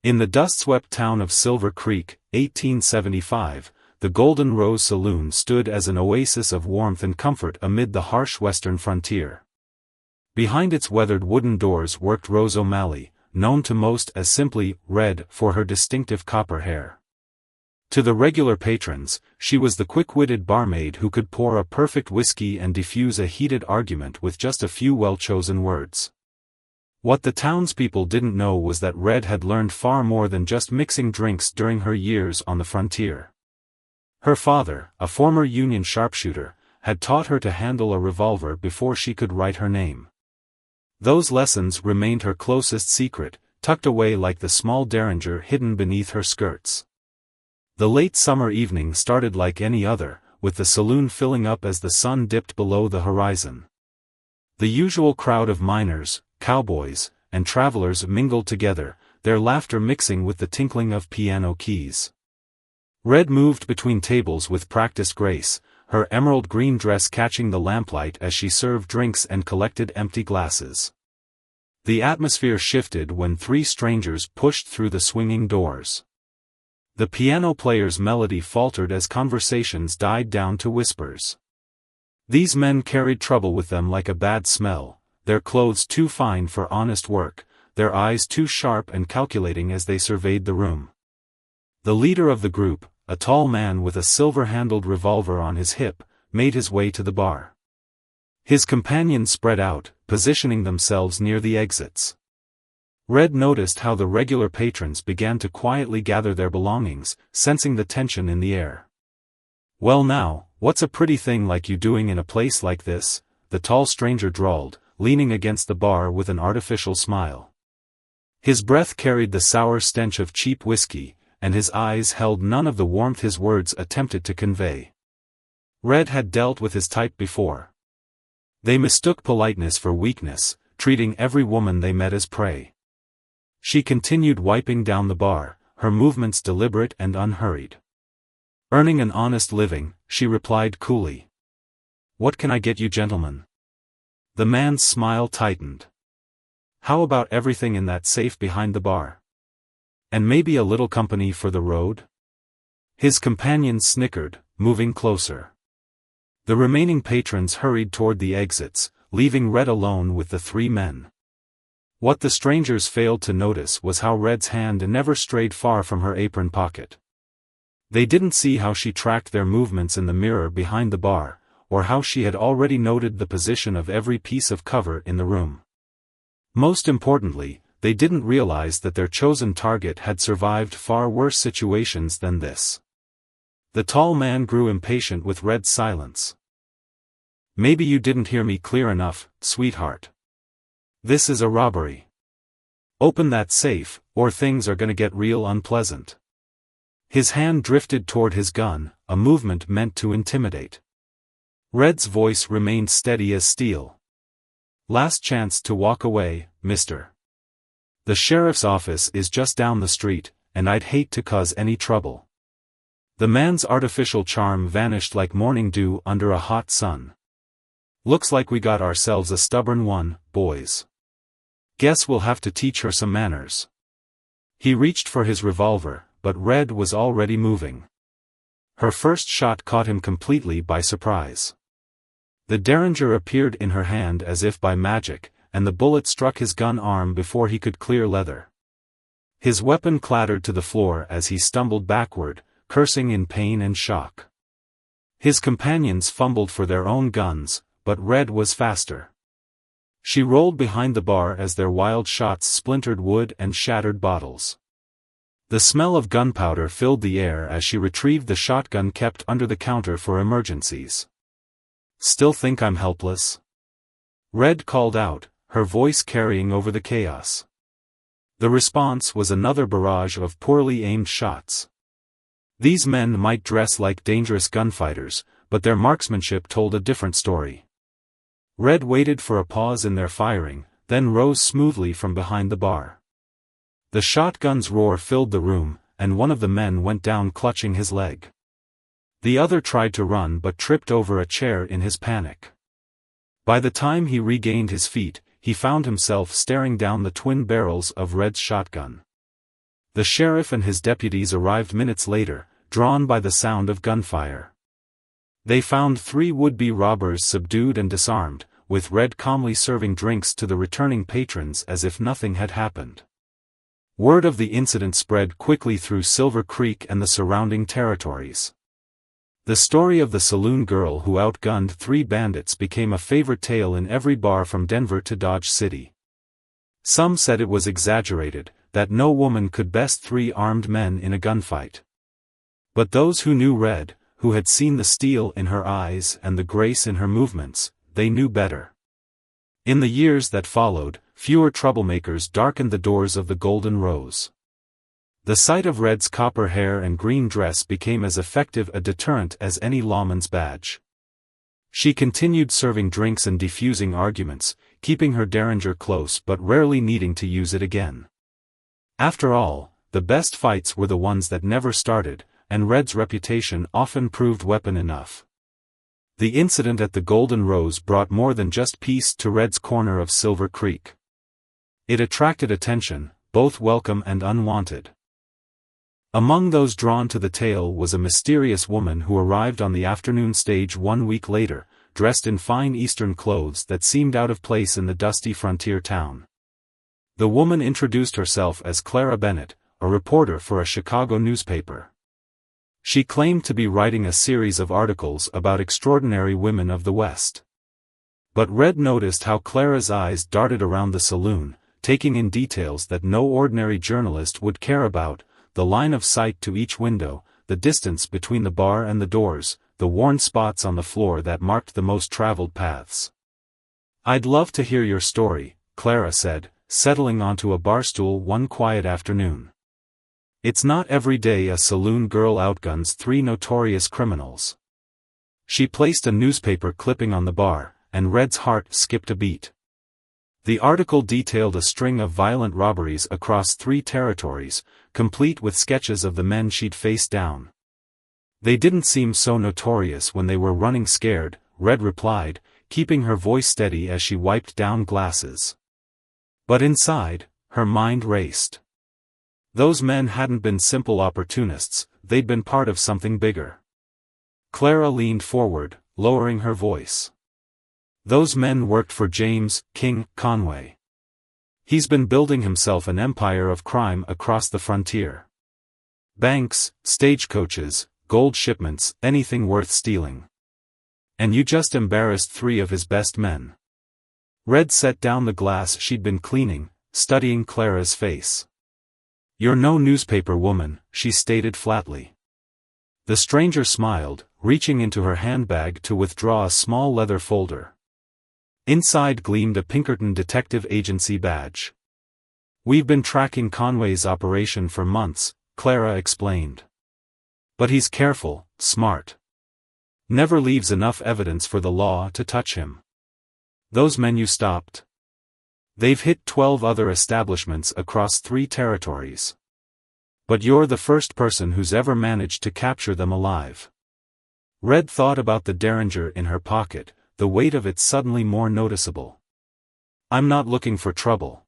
In the dust-swept town of Silver Creek, 1875, the Golden Rose Saloon stood as an oasis of warmth and comfort amid the harsh western frontier. Behind its weathered wooden doors worked Rose O'Malley, known to most as simply Red for her distinctive copper hair. To the regular patrons, she was the quick-witted barmaid who could pour a perfect whiskey and defuse a heated argument with just a few well-chosen words. What the townspeople didn't know was that Red had learned far more than just mixing drinks during her years on the frontier. Her father, a former Union sharpshooter, had taught her to handle a revolver before she could write her name. Those lessons remained her closest secret, tucked away like the small derringer hidden beneath her skirts. The late summer evening started like any other, with the saloon filling up as the sun dipped below the horizon. The usual crowd of miners, cowboys, and travelers mingled together, their laughter mixing with the tinkling of piano keys. Red moved between tables with practiced grace, her emerald green dress catching the lamplight as she served drinks and collected empty glasses. The atmosphere shifted when three strangers pushed through the swinging doors. The piano player's melody faltered as conversations died down to whispers. These men carried trouble with them like a bad smell, their clothes too fine for honest work, their eyes too sharp and calculating as they surveyed the room. The leader of the group, a tall man with a silver-handled revolver on his hip, made his way to the bar. His companions spread out, positioning themselves near the exits. Red noticed how the regular patrons began to quietly gather their belongings, sensing the tension in the air. "Well now, what's a pretty thing like you doing in a place like this?" the tall stranger drawled, leaning against the bar with an artificial smile. His breath carried the sour stench of cheap whiskey, and his eyes held none of the warmth his words attempted to convey. Red had dealt with his type before. They mistook politeness for weakness, treating every woman they met as prey. She continued wiping down the bar, her movements deliberate and unhurried. Earning an honest living, she replied coolly. "What can I get you gentlemen?" The man's smile tightened. "How about everything in that safe behind the bar? And maybe a little company for the road?" His companions snickered, moving closer. The remaining patrons hurried toward the exits, leaving Red alone with the three men. What the strangers failed to notice was how Red's hand never strayed far from her apron pocket. They didn't see how she tracked their movements in the mirror behind the bar, or how she had already noted the position of every piece of cover in the room. Most importantly, they didn't realize that their chosen target had survived far worse situations than this. The tall man grew impatient with Red's silence. "Maybe you didn't hear me clear enough, sweetheart. This is a robbery. Open that safe, or things are gonna get real unpleasant." His hand drifted toward his gun, a movement meant to intimidate. Red's voice remained steady as steel. "Last chance to walk away, mister. The sheriff's office is just down the street, and I'd hate to cause any trouble." The man's artificial charm vanished like morning dew under a hot sun. "Looks like we got ourselves a stubborn one, boys. Guess we'll have to teach her some manners." He reached for his revolver, but Red was already moving. Her first shot caught him completely by surprise. The derringer appeared in her hand as if by magic, and the bullet struck his gun arm before he could clear leather. His weapon clattered to the floor as he stumbled backward, cursing in pain and shock. His companions fumbled for their own guns, but Red was faster. She rolled behind the bar as their wild shots splintered wood and shattered bottles. The smell of gunpowder filled the air as she retrieved the shotgun kept under the counter for emergencies. "Still think I'm helpless?" Red called out, her voice carrying over the chaos. The response was another barrage of poorly aimed shots. These men might dress like dangerous gunfighters, but their marksmanship told a different story. Red waited for a pause in their firing, then rose smoothly from behind the bar. The shotgun's roar filled the room, and one of the men went down clutching his leg. The other tried to run but tripped over a chair in his panic. By the time he regained his feet, he found himself staring down the twin barrels of Red's shotgun. The sheriff and his deputies arrived minutes later, drawn by the sound of gunfire. They found 3 would-be robbers subdued and disarmed, with Red calmly serving drinks to the returning patrons as if nothing had happened. Word of the incident spread quickly through Silver Creek and the surrounding territories. The story of the saloon girl who outgunned 3 bandits became a favorite tale in every bar from Denver to Dodge City. Some said it was exaggerated, that no woman could best 3 armed men in a gunfight. But those who knew Red, who had seen the steel in her eyes and the grace in her movements, they knew better. In the years that followed, fewer troublemakers darkened the doors of the Golden Rose. The sight of Red's copper hair and green dress became as effective a deterrent as any lawman's badge. She continued serving drinks and defusing arguments, keeping her derringer close but rarely needing to use it again. After all, the best fights were the ones that never started, and Red's reputation often proved weapon enough. The incident at the Golden Rose brought more than just peace to Red's corner of Silver Creek. It attracted attention, both welcome and unwanted. Among those drawn to the tale was a mysterious woman who arrived on the afternoon stage 1 week later, dressed in fine Eastern clothes that seemed out of place in the dusty frontier town. The woman introduced herself as Clara Bennett, a reporter for a Chicago newspaper. She claimed to be writing a series of articles about extraordinary women of the West. But Red noticed how Clara's eyes darted around the saloon, taking in details that no ordinary journalist would care about: the line of sight to each window, the distance between the bar and the doors, the worn spots on the floor that marked the most traveled paths. "I'd love to hear your story," Clara said, settling onto a barstool one quiet afternoon. "It's not every day a saloon girl outguns 3 notorious criminals." She placed a newspaper clipping on the bar, and Red's heart skipped a beat. The article detailed a string of violent robberies across 3 territories, complete with sketches of the men she'd faced down. "They didn't seem so notorious when they were running scared," Red replied, keeping her voice steady as she wiped down glasses. But inside, her mind raced. Those men hadn't been simple opportunists, they'd been part of something bigger. Clara leaned forward, lowering her voice. "Those men worked for James King Conway. He's been building himself an empire of crime across the frontier. Banks, stagecoaches, gold shipments, anything worth stealing. And you just embarrassed 3 of his best men." Red set down the glass she'd been cleaning, studying Clara's face. "You're no newspaper woman," she stated flatly. The stranger smiled, reaching into her handbag to withdraw a small leather folder. Inside gleamed a Pinkerton Detective Agency badge. "We've been tracking Conway's operation for months," Clara explained. "But he's careful, smart. Never leaves enough evidence for the law to touch him. Those men you stopped? They've hit 12 other establishments across 3 territories. But you're the first person who's ever managed to capture them alive." Red thought about the derringer in her pocket, the weight of it suddenly more noticeable. "I'm not looking for trouble.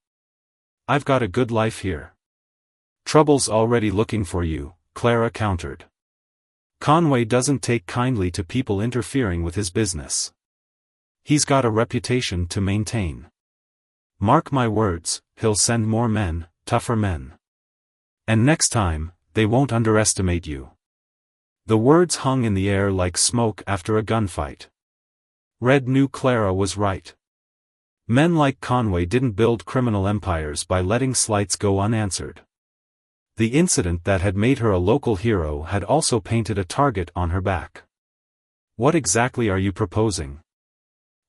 I've got a good life here." "Trouble's already looking for you," Clara countered. "Conway doesn't take kindly to people interfering with his business. He's got a reputation to maintain. Mark my words, he'll send more men, tougher men. And next time, they won't underestimate you." The words hung in the air like smoke after a gunfight. Red knew Clara was right. Men like Conway didn't build criminal empires by letting slights go unanswered. The incident that had made her a local hero had also painted a target on her back. "What exactly are you proposing?"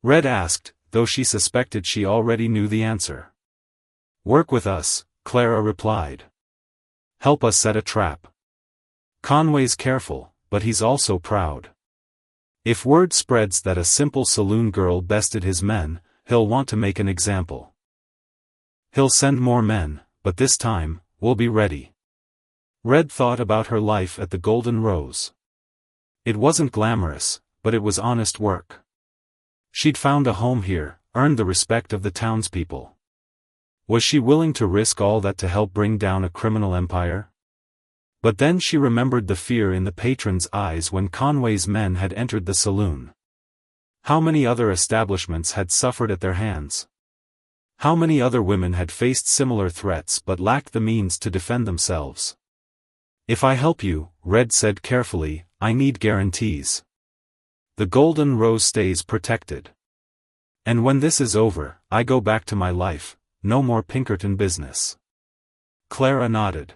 Red asked, though she suspected she already knew the answer. "Work with us," Clara replied. "Help us set a trap. Conway's careful, but he's also proud. If word spreads that a simple saloon girl bested his men, he'll want to make an example. He'll send more men, but this time, we'll be ready." Red thought about her life at the Golden Rose. It wasn't glamorous, but it was honest work. She'd found a home here, earned the respect of the townspeople. Was she willing to risk all that to help bring down a criminal empire? But then she remembered the fear in the patrons' eyes when Conway's men had entered the saloon. How many other establishments had suffered at their hands? How many other women had faced similar threats but lacked the means to defend themselves? "If I help you," Red said carefully, "I need guarantees. The Golden Rose stays protected. And when this is over, I go back to my life, no more Pinkerton business." Clara nodded.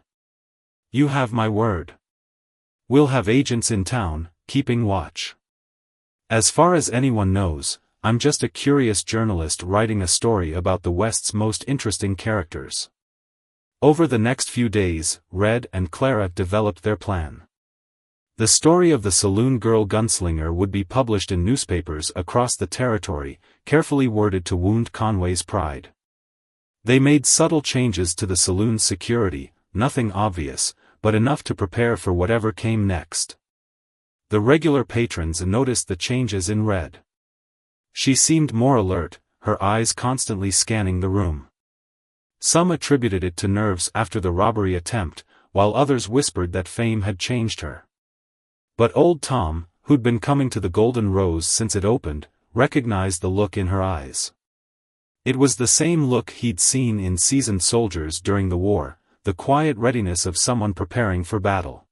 "You have my word. We'll have agents in town, keeping watch. As far as anyone knows, I'm just a curious journalist writing a story about the West's most interesting characters." Over the next few days, Red and Clara developed their plan. The story of the Saloon Girl Gunslinger would be published in newspapers across the territory, carefully worded to wound Conway's pride. They made subtle changes to the saloon's security, nothing obvious, but enough to prepare for whatever came next. The regular patrons noticed the changes in Red. She seemed more alert, her eyes constantly scanning the room. Some attributed it to nerves after the robbery attempt, while others whispered that fame had changed her. But old Tom, who'd been coming to the Golden Rose since it opened, recognized the look in her eyes. It was the same look he'd seen in seasoned soldiers during the war, the quiet readiness of someone preparing for battle.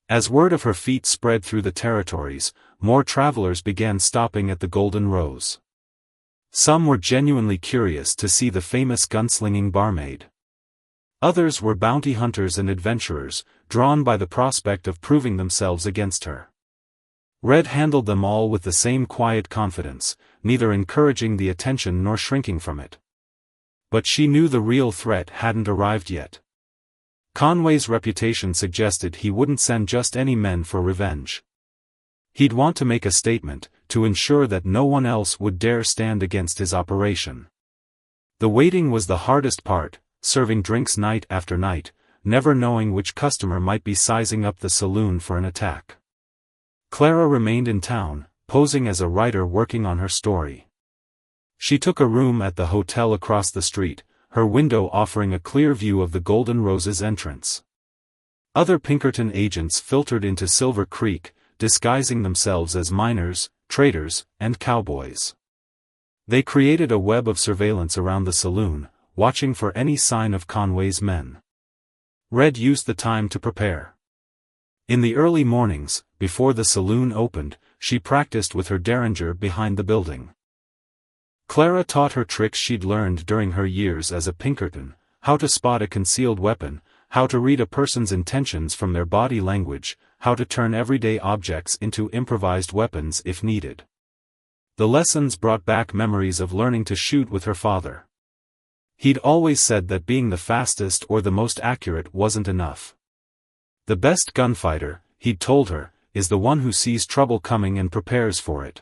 As word of her feat spread through the territories, more travelers began stopping at the Golden Rose. Some were genuinely curious to see the famous gunslinging barmaid. Others were bounty hunters and adventurers, drawn by the prospect of proving themselves against her. Red handled them all with the same quiet confidence, neither encouraging the attention nor shrinking from it. But she knew the real threat hadn't arrived yet. Conway's reputation suggested he wouldn't send just any men for revenge. He'd want to make a statement, to ensure that no one else would dare stand against his operation. The waiting was the hardest part, serving drinks night after night, never knowing which customer might be sizing up the saloon for an attack. Clara remained in town, posing as a writer working on her story. She took a room at the hotel across the street, her window offering a clear view of the Golden Rose's entrance. Other Pinkerton agents filtered into Silver Creek, disguising themselves as miners, traders, and cowboys. They created a web of surveillance around the saloon, watching for any sign of Conway's men. Red used the time to prepare. In the early mornings, before the saloon opened, she practiced with her derringer behind the building. Clara taught her tricks she'd learned during her years as a Pinkerton, how to spot a concealed weapon, how to read a person's intentions from their body language, how to turn everyday objects into improvised weapons if needed. The lessons brought back memories of learning to shoot with her father. He'd always said that being the fastest or the most accurate wasn't enough. The best gunfighter, he'd told her, is the one who sees trouble coming and prepares for it.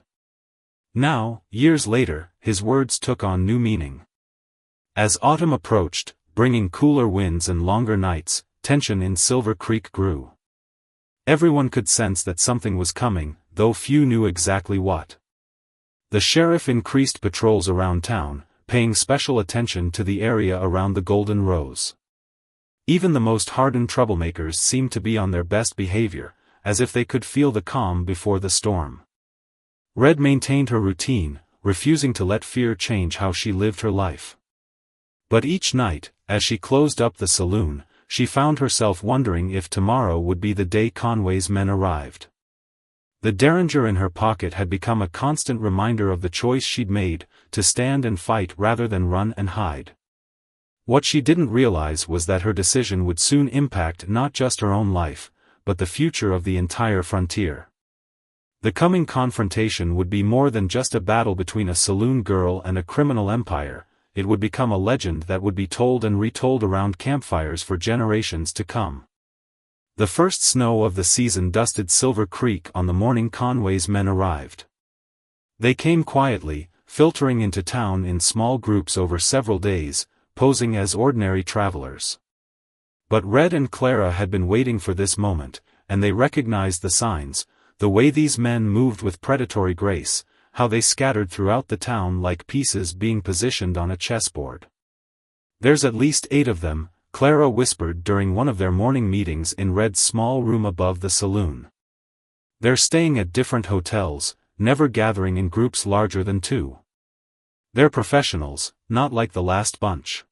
Now, years later, his words took on new meaning. As autumn approached, bringing cooler winds and longer nights, tension in Silver Creek grew. Everyone could sense that something was coming, though few knew exactly what. The sheriff increased patrols around town, paying special attention to the area around the Golden Rose. Even the most hardened troublemakers seemed to be on their best behavior, as if they could feel the calm before the storm. Red maintained her routine, refusing to let fear change how she lived her life. But each night, as she closed up the saloon, she found herself wondering if tomorrow would be the day Conway's men arrived. The derringer in her pocket had become a constant reminder of the choice she'd made, to stand and fight rather than run and hide. What she didn't realize was that her decision would soon impact not just her own life, but the future of the entire frontier. The coming confrontation would be more than just a battle between a saloon girl and a criminal empire, it would become a legend that would be told and retold around campfires for generations to come. The first snow of the season dusted Silver Creek on the morning Conway's men arrived. They came quietly, filtering into town in small groups over several days, posing as ordinary travelers. But Red and Clara had been waiting for this moment, and they recognized the signs, the way these men moved with predatory grace, how they scattered throughout the town like pieces being positioned on a chessboard. There's at least 8 of them, Clara whispered during one of their morning meetings in Red's small room above the saloon. They're staying at different hotels, never gathering in groups larger than 2. They're professionals, not like the last bunch.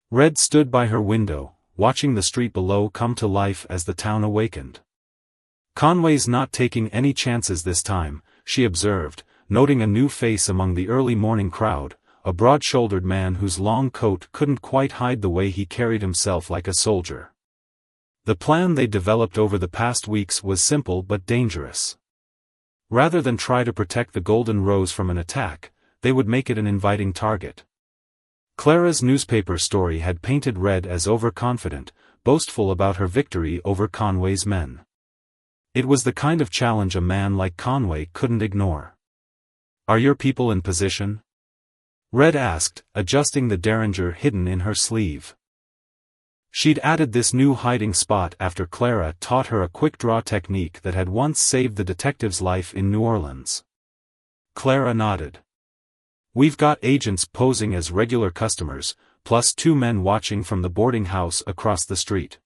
Red stood by her window, watching the street below come to life as the town awakened. Conway's not taking any chances this time, she observed, noting a new face among the early morning crowd, a broad-shouldered man whose long coat couldn't quite hide the way he carried himself like a soldier. The plan they developed over the past weeks was simple but dangerous. Rather than try to protect the Golden Rose from an attack, they would make it an inviting target. Clara's newspaper story had painted Red as overconfident, boastful about her victory over Conway's men. It was the kind of challenge a man like Conway couldn't ignore. "Are your people in position?" Red asked, adjusting the derringer hidden in her sleeve. She'd added this new hiding spot after Clara taught her a quick-draw technique that had once saved the detective's life in New Orleans. Clara nodded. "We've got agents posing as regular customers, plus 2 men watching from the boarding house across the street.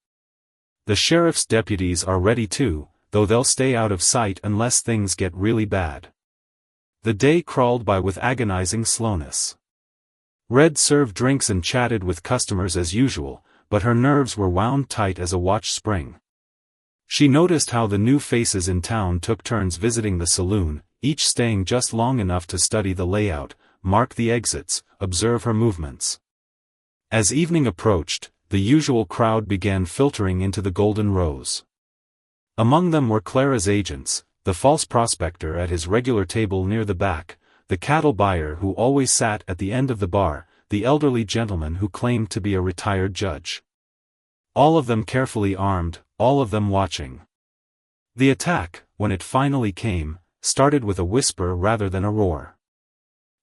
The sheriff's deputies are ready too, though they'll stay out of sight unless things get really bad." The day crawled by with agonizing slowness. Red served drinks and chatted with customers as usual, but her nerves were wound tight as a watch spring. She noticed how the new faces in town took turns visiting the saloon, each staying just long enough to study the layout, mark the exits, observe her movements. As evening approached, the usual crowd began filtering into the Golden Rose. Among them were Clara's agents, the false prospector at his regular table near the back, the cattle buyer who always sat at the end of the bar, the elderly gentleman who claimed to be a retired judge. All of them carefully armed, all of them watching. The attack, when it finally came, started with a whisper rather than a roar.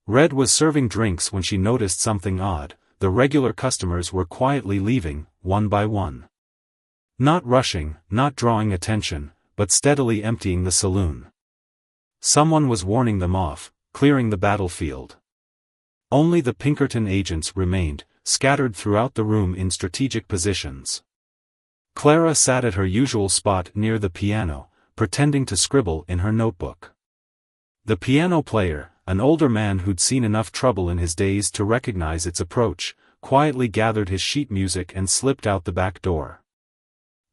Red was serving drinks when she noticed something odd. The regular customers were quietly leaving, one by one. Not rushing, not drawing attention, but steadily emptying the saloon. Someone was warning them off, clearing the battlefield. Only the Pinkerton agents remained, scattered throughout the room in strategic positions. Clara sat at her usual spot near the piano, pretending to scribble in her notebook. The piano player, an older man who'd seen enough trouble in his days to recognize its approach, quietly gathered his sheet music and slipped out the back door.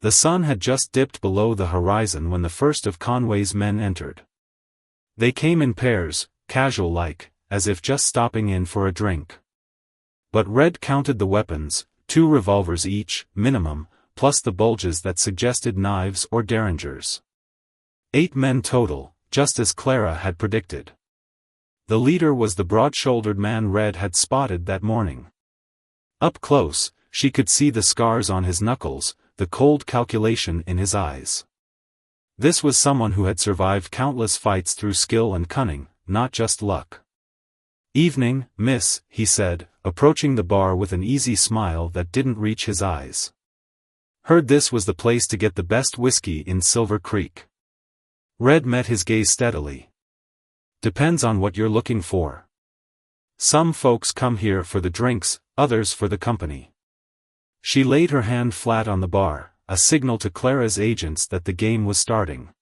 The sun had just dipped below the horizon when the first of Conway's men entered. They came in pairs, casual-like, as if just stopping in for a drink. But Red counted the weapons, 2 revolvers each, minimum, plus the bulges that suggested knives or derringers. 8 men total, just as Clara had predicted. The leader was the broad-shouldered man Red had spotted that morning. Up close, she could see the scars on his knuckles, the cold calculation in his eyes. This was someone who had survived countless fights through skill and cunning, not just luck. "Evening, miss," he said, approaching the bar with an easy smile that didn't reach his eyes. "Heard this was the place to get the best whiskey in Silver Creek." Red met his gaze steadily. "Depends on what you're looking for. Some folks come here for the drinks, others for the company." She laid her hand flat on the bar, a signal to Clara's agents that the game was starting.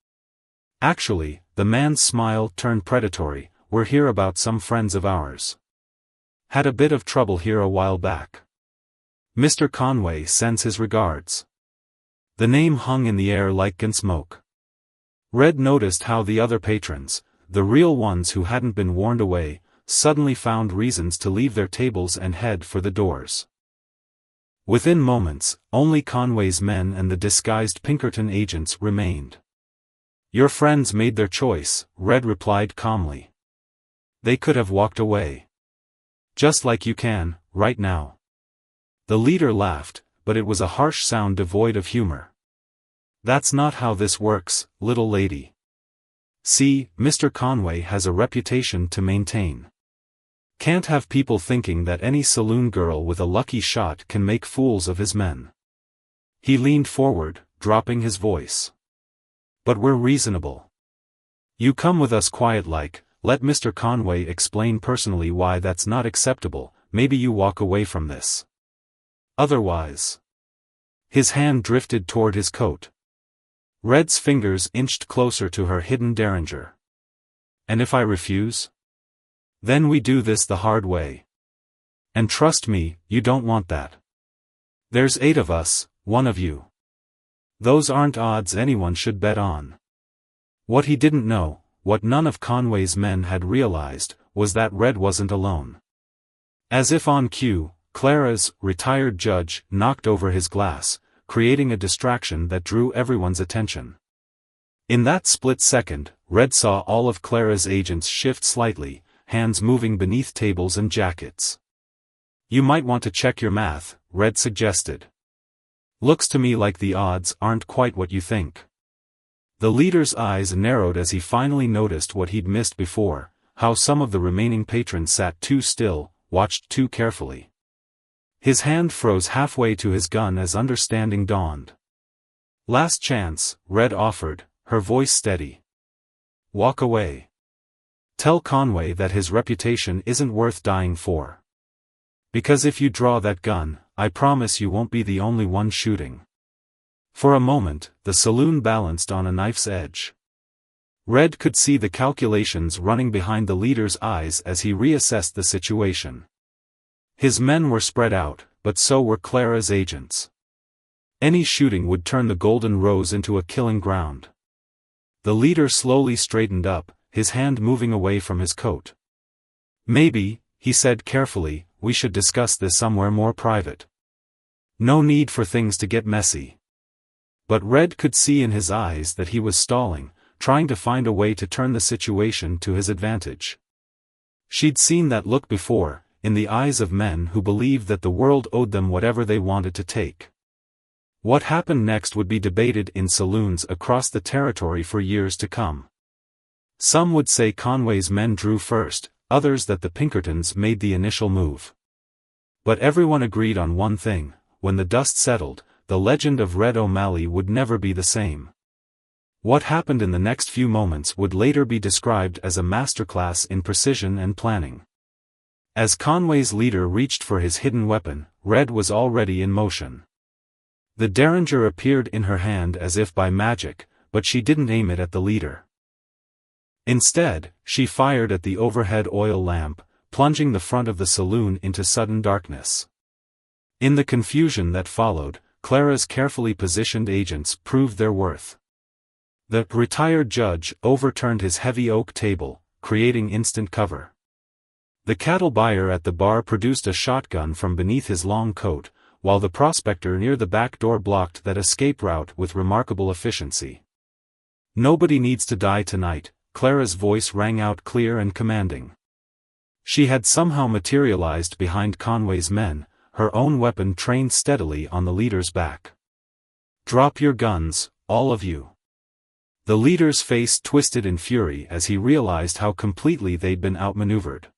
"Actually," the man's smile turned predatory, "we're here about some friends of ours. Had a bit of trouble here a while back. Mr. Conway sends his regards." The name hung in the air like gunsmoke. Red noticed how the other patrons, the real ones who hadn't been warned away, suddenly found reasons to leave their tables and head for the doors. Within moments, only Conway's men and the disguised Pinkerton agents remained. "Your friends made their choice," Red replied calmly. "They could have walked away. Just like you can, right now." The leader laughed, but it was a harsh sound devoid of humor. "That's not how this works, little lady. See, Mr. Conway has a reputation to maintain. Can't have people thinking that any saloon girl with a lucky shot can make fools of his men." He leaned forward, dropping his voice. "But we're reasonable. You come with us quiet-like, let Mr. Conway explain personally why that's not acceptable, maybe you walk away from this." Otherwise. His hand drifted toward his coat. Red's fingers inched closer to her hidden derringer. And if I refuse? Then we do this the hard way. And trust me, you don't want that. There's 8 of us, 1 of you. Those aren't odds anyone should bet on. What he didn't know, what none of Conway's men had realized, was that Red wasn't alone. As if on cue, Clara's retired judge knocked over his glass, creating a distraction that drew everyone's attention. In that split second, Red saw all of Clara's agents shift slightly, hands moving beneath tables and jackets. You might want to check your math, Red suggested. Looks to me like the odds aren't quite what you think. The leader's eyes narrowed as he finally noticed what he'd missed before, how some of the remaining patrons sat too still, watched too carefully. His hand froze halfway to his gun as understanding dawned. Last chance, Red offered, her voice steady. Walk away. Tell Conway that his reputation isn't worth dying for. Because if you draw that gun, I promise you won't be the only one shooting. For a moment, the saloon balanced on a knife's edge. Red could see the calculations running behind the leader's eyes as he reassessed the situation. His men were spread out, but so were Clara's agents. Any shooting would turn the Golden Rose into a killing ground. The leader slowly straightened up, his hand moving away from his coat. Maybe, he said carefully, we should discuss this somewhere more private. No need for things to get messy. But Red could see in his eyes that he was stalling, trying to find a way to turn the situation to his advantage. She'd seen that look before, in the eyes of men who believed that the world owed them whatever they wanted to take. What happened next would be debated in saloons across the territory for years to come. Some would say Conway's men drew first, others that the Pinkertons made the initial move. But everyone agreed on one thing: when the dust settled, the legend of Red O'Malley would never be the same. What happened in the next few moments would later be described as a masterclass in precision and planning. As Conway's leader reached for his hidden weapon, Red was already in motion. The derringer appeared in her hand as if by magic, but she didn't aim it at the leader. Instead, she fired at the overhead oil lamp, plunging the front of the saloon into sudden darkness. In the confusion that followed, Clara's carefully positioned agents proved their worth. The retired judge overturned his heavy oak table, creating instant cover. The cattle buyer at the bar produced a shotgun from beneath his long coat, while the prospector near the back door blocked that escape route with remarkable efficiency. Nobody needs to die tonight, Clara's voice rang out clear and commanding. She had somehow materialized behind Conway's men, her own weapon trained steadily on the leader's back. Drop your guns, all of you. The leader's face twisted in fury as he realized how completely they'd been outmaneuvered.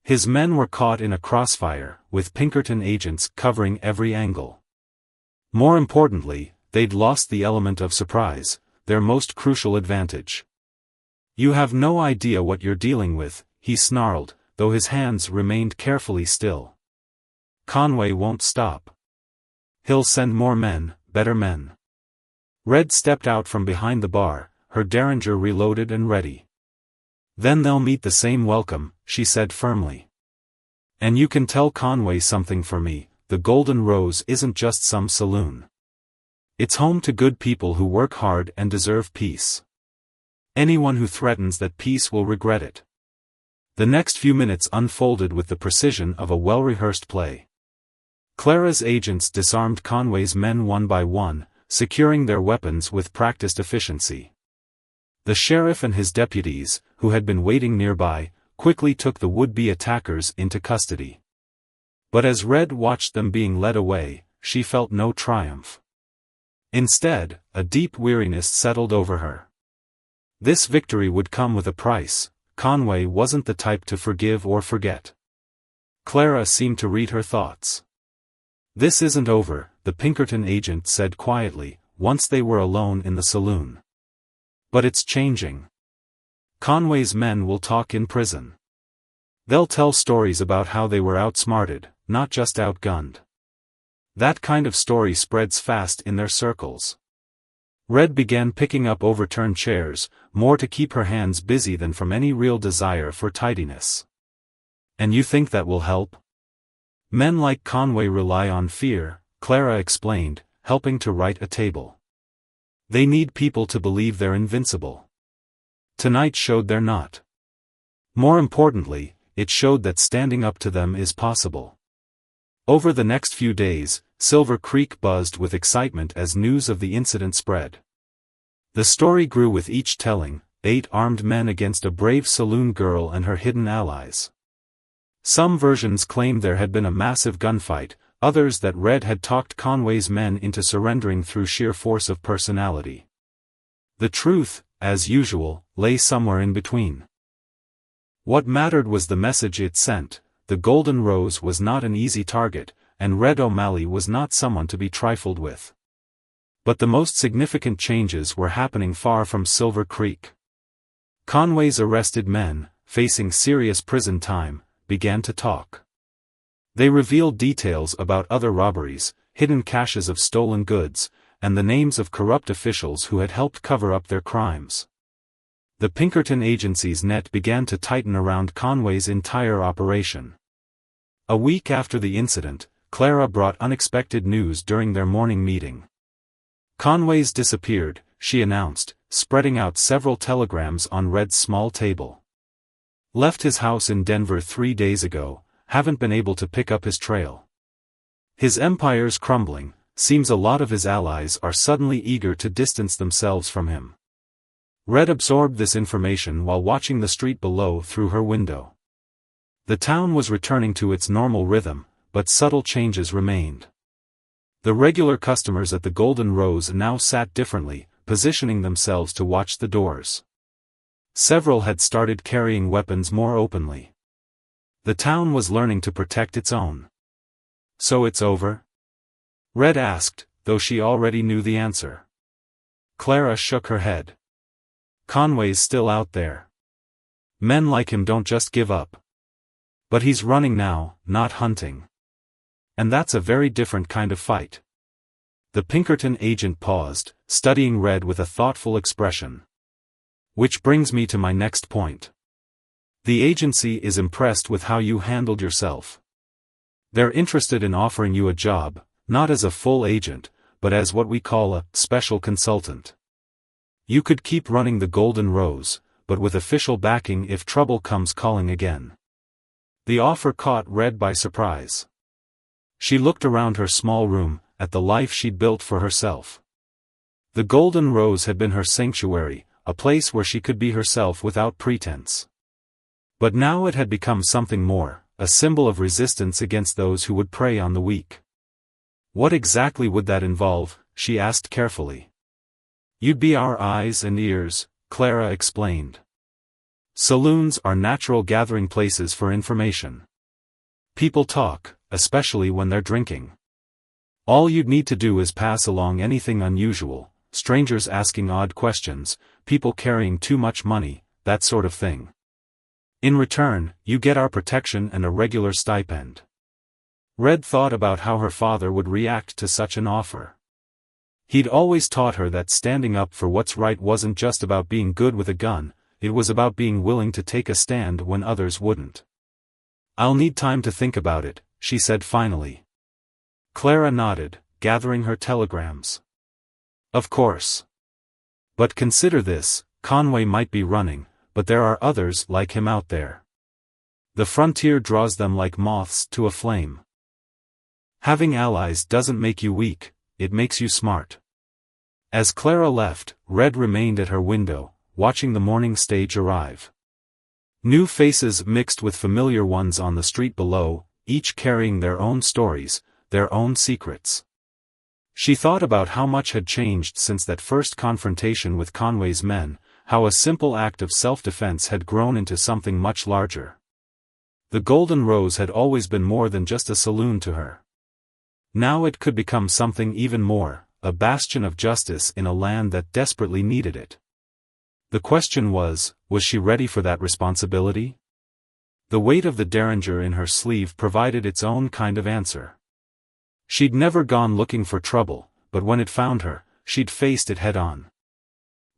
His men were caught in a crossfire, with Pinkerton agents covering every angle. More importantly, they'd lost the element of surprise, their most crucial advantage. You have no idea what you're dealing with, he snarled, though his hands remained carefully still. Conway won't stop. He'll send more men, better men. Red stepped out from behind the bar, her derringer reloaded and ready. Then they'll meet the same welcome, she said firmly. And you can tell Conway something for me: the Golden Rose isn't just some saloon. It's home to good people who work hard and deserve peace. Anyone who threatens that peace will regret it. The next few minutes unfolded with the precision of a well-rehearsed play. Clara's agents disarmed Conway's men one by one, securing their weapons with practiced efficiency. The sheriff and his deputies, who had been waiting nearby, quickly took the would-be attackers into custody. But as Red watched them being led away, she felt no triumph. Instead, a deep weariness settled over her. This victory would come with a price. Conway wasn't the type to forgive or forget. Clara seemed to read her thoughts. This isn't over, the Pinkerton agent said quietly, once they were alone in the saloon. But it's changing. Conway's men will talk in prison. They'll tell stories about how they were outsmarted, not just outgunned. That kind of story spreads fast in their circles. Red began picking up overturned chairs, more to keep her hands busy than from any real desire for tidiness. And you think that will help? Men like Conway rely on fear, Clara explained, helping to right a table. They need people to believe they're invincible. Tonight showed they're not. More importantly, it showed that standing up to them is possible. Over the next few days, Silver Creek buzzed with excitement as news of the incident spread. The story grew with each telling, 8 armed men against a brave saloon girl and her hidden allies. Some versions claimed there had been a massive gunfight, others that Red had talked Conway's men into surrendering through sheer force of personality. The truth, as usual, lay somewhere in between. What mattered was the message it sent. The Golden Rose was not an easy target, and Red O'Malley was not someone to be trifled with. But the most significant changes were happening far from Silver Creek. Conway's arrested men, facing serious prison time, began to talk. They revealed details about other robberies, hidden caches of stolen goods, and the names of corrupt officials who had helped cover up their crimes. The Pinkerton agency's net began to tighten around Conway's entire operation. A week after the incident, Clara brought unexpected news during their morning meeting. Conway's disappeared, she announced, spreading out several telegrams on Red's small table. Left his house in Denver 3 days ago, haven't been able to pick up his trail. His empire's crumbling, seems a lot of his allies are suddenly eager to distance themselves from him. Red absorbed this information while watching the street below through her window. The town was returning to its normal rhythm, but subtle changes remained. The regular customers at the Golden Rose now sat differently, positioning themselves to watch the doors. Several had started carrying weapons more openly. The town was learning to protect its own. So it's over? Red asked, though she already knew the answer. Clara shook her head. Conway's still out there. Men like him don't just give up. But he's running now, not hunting. And that's a very different kind of fight. The Pinkerton agent paused, studying Red with a thoughtful expression. Which brings me to my next point. The agency is impressed with how you handled yourself. They're interested in offering you a job, not as a full agent, but as what we call a special consultant. You could keep running the Golden Rose, but with official backing if trouble comes calling again. The offer caught Red by surprise. She looked around her small room, at the life she'd built for herself. The Golden Rose had been her sanctuary, a place where she could be herself without pretense. But now it had become something more, a symbol of resistance against those who would prey on the weak. What exactly would that involve? She asked carefully. You'd be our eyes and ears, Clara explained. Saloons are natural gathering places for information. People talk, especially when they're drinking. All you'd need to do is pass along anything unusual, strangers asking odd questions, people carrying too much money, that sort of thing. In return, you get our protection and a regular stipend. Red thought about how her father would react to such an offer. He'd always taught her that standing up for what's right wasn't just about being good with a gun, it was about being willing to take a stand when others wouldn't. I'll need time to think about it, she said finally. Clara nodded, gathering her telegrams. Of course. But consider this, Conway might be running, but there are others like him out there. The frontier draws them like moths to a flame. Having allies doesn't make you weak, it makes you smart. As Clara left, Red remained at her window, watching the morning stage arrive. New faces mixed with familiar ones on the street below, each carrying their own stories, their own secrets. She thought about how much had changed since that first confrontation with Conway's men, how a simple act of self-defense had grown into something much larger. The Golden Rose had always been more than just a saloon to her. Now it could become something even more, a bastion of justice in a land that desperately needed it. The question was she ready for that responsibility? The weight of the derringer in her sleeve provided its own kind of answer. She'd never gone looking for trouble, but when it found her, she'd faced it head-on.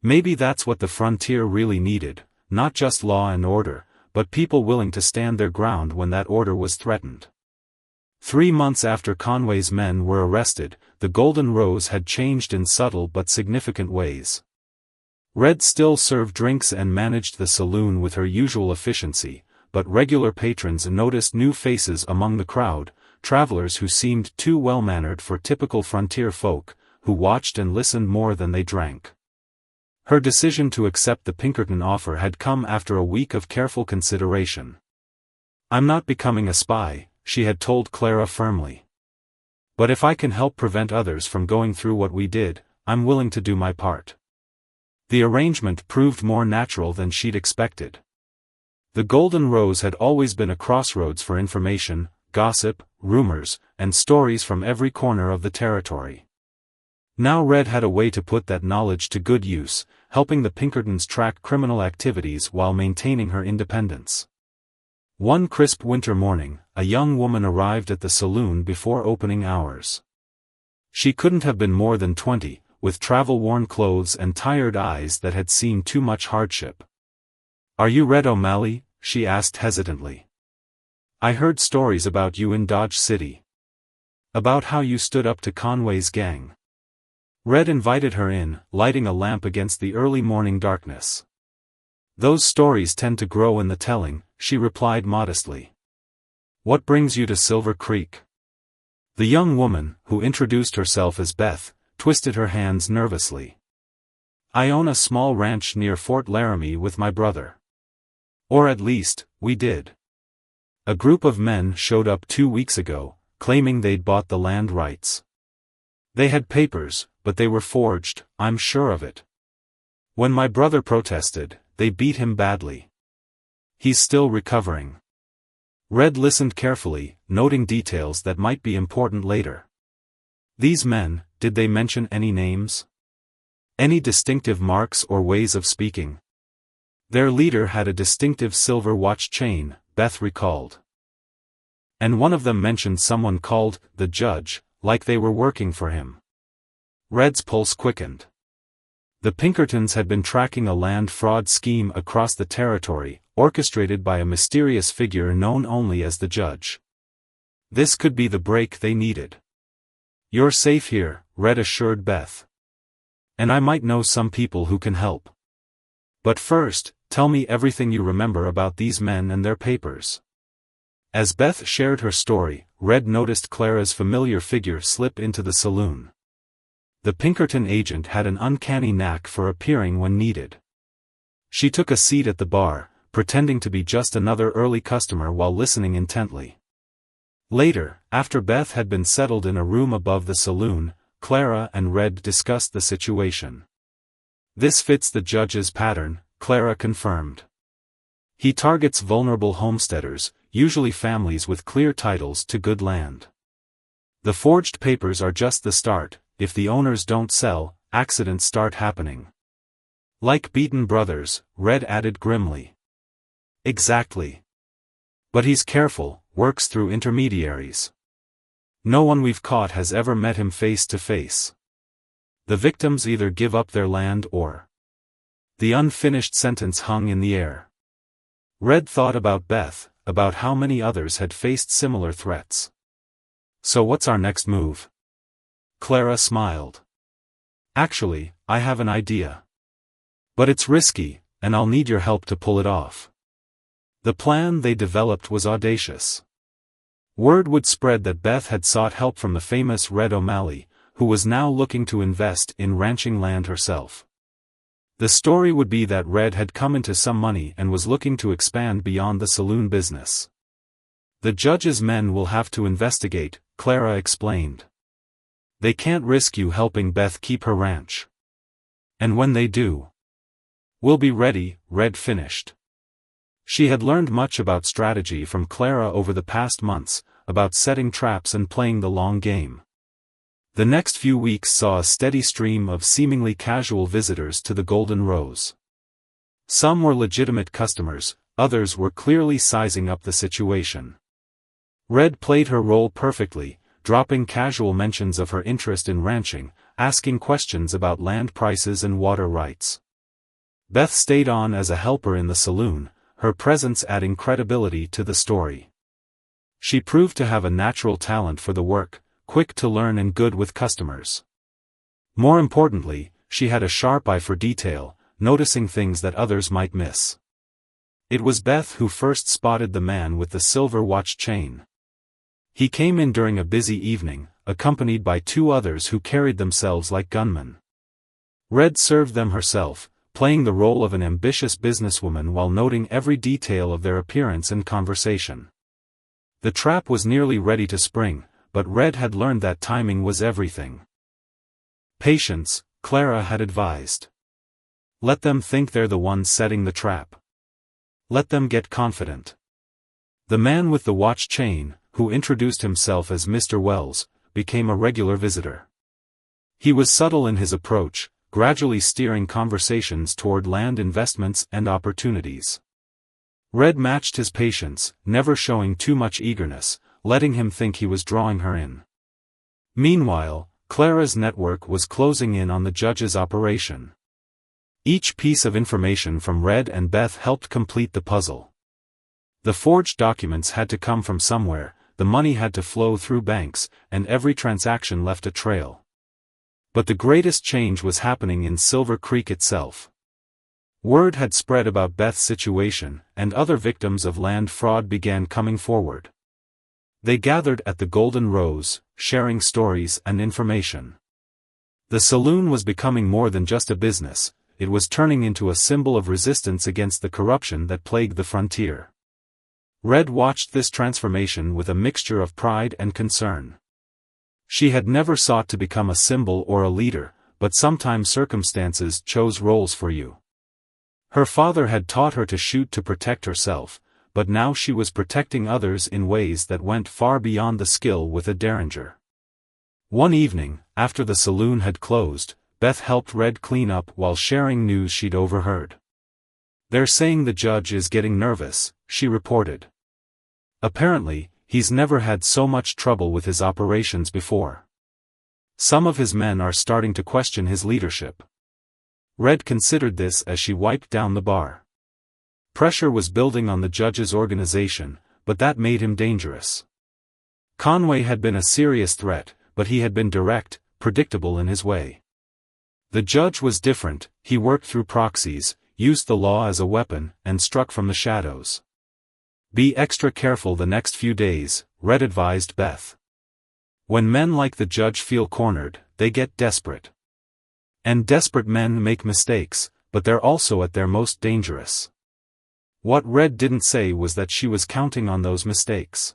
Maybe that's what the frontier really needed, not just law and order, but people willing to stand their ground when that order was threatened. 3 months after Conway's men were arrested, the Golden Rose had changed in subtle but significant ways. Red still served drinks and managed the saloon with her usual efficiency, but regular patrons noticed new faces among the crowd, travelers who seemed too well-mannered for typical frontier folk, who watched and listened more than they drank. Her decision to accept the Pinkerton offer had come after a week of careful consideration. "I'm not becoming a spy," she had told Clara firmly. "But if I can help prevent others from going through what we did, I'm willing to do my part." The arrangement proved more natural than she'd expected. The Golden Rose had always been a crossroads for information, gossip, rumors, and stories from every corner of the territory. Now Red had a way to put that knowledge to good use, helping the Pinkertons track criminal activities while maintaining her independence. One crisp winter morning, a young woman arrived at the saloon before opening hours. She couldn't have been more than 20, with travel-worn clothes and tired eyes that had seen too much hardship. "Are you Red O'Malley?" she asked hesitantly. "I heard stories about you in Dodge City. About how you stood up to Conway's gang." Red invited her in, lighting a lamp against the early morning darkness. "Those stories tend to grow in the telling," she replied modestly. "What brings you to Silver Creek?" The young woman, who introduced herself as Beth, twisted her hands nervously. "I own a small ranch near Fort Laramie with my brother. Or at least, we did. A group of men showed up 2 weeks ago, claiming they'd bought the land rights. They had papers, but they were forged, I'm sure of it. When my brother protested, they beat him badly. He's still recovering." Red listened carefully, noting details that might be important later. "These men, did they mention any names? Any distinctive marks or ways of speaking?" "Their leader had a distinctive silver watch chain," Beth recalled. "And one of them mentioned someone called the Judge, like they were working for him." Red's pulse quickened. The Pinkertons had been tracking a land fraud scheme across the territory, orchestrated by a mysterious figure known only as the Judge. This could be the break they needed. "You're safe here," Red assured Beth. "And I might know some people who can help. But first, tell me everything you remember about these men and their papers." As Beth shared her story, Red noticed Clara's familiar figure slip into the saloon. The Pinkerton agent had an uncanny knack for appearing when needed. She took a seat at the bar, pretending to be just another early customer while listening intently. Later, after Beth had been settled in a room above the saloon, Clara and Red discussed the situation. "This fits the Judge's pattern," Clara confirmed. "He targets vulnerable homesteaders, usually families with clear titles to good land. The forged papers are just the start. If the owners don't sell, accidents start happening." "Like beaten brothers," Red added grimly. "Exactly. But he's careful, works through intermediaries. No one we've caught has ever met him face to face. The victims either give up their land or..." The unfinished sentence hung in the air. Red thought about Beth, about how many others had faced similar threats. "So what's our next move?" Clara smiled. "Actually, I have an idea. But it's risky, and I'll need your help to pull it off." The plan they developed was audacious. Word would spread that Beth had sought help from the famous Red O'Malley, who was now looking to invest in ranching land herself. The story would be that Red had come into some money and was looking to expand beyond the saloon business. "The Judge's men will have to investigate," Clara explained. "They can't risk you helping Beth keep her ranch. And when they do, we'll be ready," Red finished. She had learned much about strategy from Clara over the past months, about setting traps and playing the long game. The next few weeks saw a steady stream of seemingly casual visitors to the Golden Rose. Some were legitimate customers, others were clearly sizing up the situation. Red played her role perfectly, dropping casual mentions of her interest in ranching, asking questions about land prices and water rights. Beth stayed on as a helper in the saloon, her presence adding credibility to the story. She proved to have a natural talent for the work, quick to learn and good with customers. More importantly, she had a sharp eye for detail, noticing things that others might miss. It was Beth who first spotted the man with the silver watch chain. He came in during a busy evening, accompanied by two others who carried themselves like gunmen. Red served them herself, playing the role of an ambitious businesswoman while noting every detail of their appearance and conversation. The trap was nearly ready to spring, but Red had learned that timing was everything. Patience, Clara had advised. Let them think they're the ones setting the trap. Let them get confident. The man with the watch chain, who introduced himself as Mr. Wells, became a regular visitor. He was subtle in his approach, gradually steering conversations toward land investments and opportunities. Red matched his patience, never showing too much eagerness, letting him think he was drawing her in. Meanwhile, Clara's network was closing in on the judge's operation. Each piece of information from Red and Beth helped complete the puzzle. The forged documents had to come from somewhere, the money had to flow through banks, and every transaction left a trail. But the greatest change was happening in Silver Creek itself. Word had spread about Beth's situation, and other victims of land fraud began coming forward. They gathered at the Golden Rose, sharing stories and information. The saloon was becoming more than just a business, it was turning into a symbol of resistance against the corruption that plagued the frontier. Red watched this transformation with a mixture of pride and concern. She had never sought to become a symbol or a leader, but sometimes circumstances chose roles for you. Her father had taught her to shoot to protect herself, but now she was protecting others in ways that went far beyond the skill with a derringer. One evening, after the saloon had closed, Beth helped Red clean up while sharing news she'd overheard. "They're saying the judge is getting nervous," she reported. "Apparently, he's never had so much trouble with his operations before. Some of his men are starting to question his leadership." Red considered this as she wiped down the bar. Pressure was building on the judge's organization, but that made him dangerous. Conway had been a serious threat, but he had been direct, predictable in his way. The judge was different, he worked through proxies, used the law as a weapon, and struck from the shadows. "Be extra careful the next few days," Red advised Beth. "When men like the judge feel cornered, they get desperate. And desperate men make mistakes, but they're also at their most dangerous." What Red didn't say was that she was counting on those mistakes.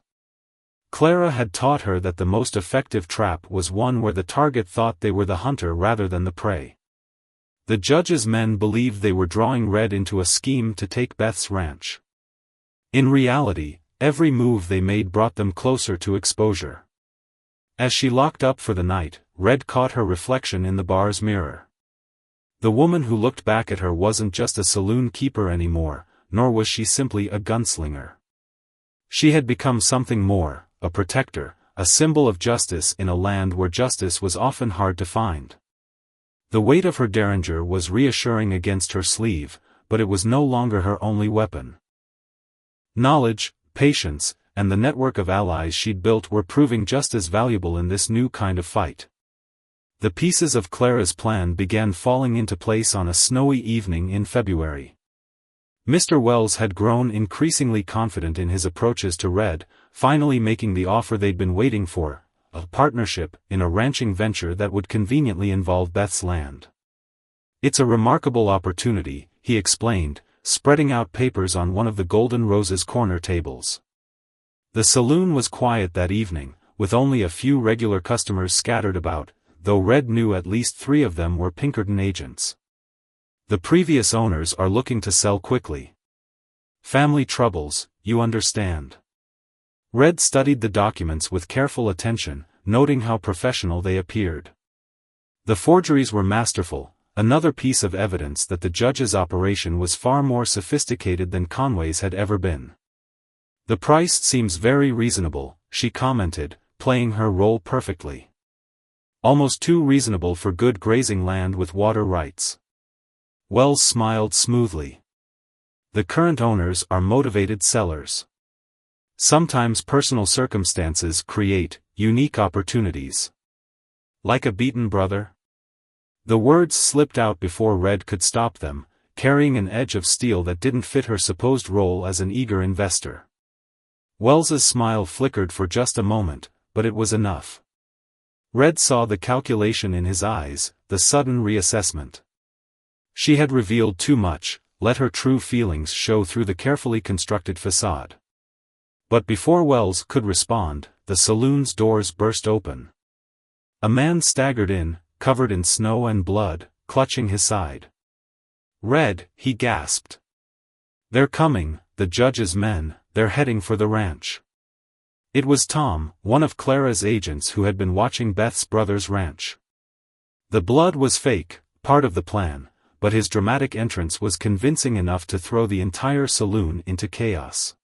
Clara had taught her that the most effective trap was one where the target thought they were the hunter rather than the prey. The judge's men believed they were drawing Red into a scheme to take Beth's ranch. In reality, every move they made brought them closer to exposure. As she locked up for the night, Red caught her reflection in the bar's mirror. The woman who looked back at her wasn't just a saloon keeper anymore, nor was she simply a gunslinger. She had become something more, a protector, a symbol of justice in a land where justice was often hard to find. The weight of her derringer was reassuring against her sleeve, but it was no longer her only weapon. Knowledge, patience, and the network of allies she'd built were proving just as valuable in this new kind of fight. The pieces of Clara's plan began falling into place on a snowy evening in February. Mr. Wells had grown increasingly confident in his approaches to Red, finally making the offer they'd been waiting for, a partnership in a ranching venture that would conveniently involve Beth's land. "It's a remarkable opportunity," he explained, spreading out papers on one of the Golden Rose's corner tables. The saloon was quiet that evening, with only a few regular customers scattered about, though Red knew at least 3 of them were Pinkerton agents. "The previous owners are looking to sell quickly. Family troubles, you understand." Red studied the documents with careful attention, noting how professional they appeared. The forgeries were masterful, another piece of evidence that the judge's operation was far more sophisticated than Conway's had ever been. "The price seems very reasonable," she commented, playing her role perfectly. Almost too reasonable for good grazing land with water rights. Wells smiled smoothly. The current owners are motivated sellers. Sometimes personal circumstances create unique opportunities. Like a beaten brother? The words slipped out before Red could stop them, carrying an edge of steel that didn't fit her supposed role as an eager investor. Wells's smile flickered for just a moment, but it was enough. Red saw the calculation in his eyes, the sudden reassessment. She had revealed too much, let her true feelings show through the carefully constructed facade. But before Wells could respond, the saloon's doors burst open. A man staggered in, covered in snow and blood, clutching his side. "Red," he gasped. "They're coming, the judge's men, they're heading for the ranch." It was Tom, one of Clara's agents who had been watching Beth's brother's ranch. The blood was fake, part of the plan, but his dramatic entrance was convincing enough to throw the entire saloon into chaos.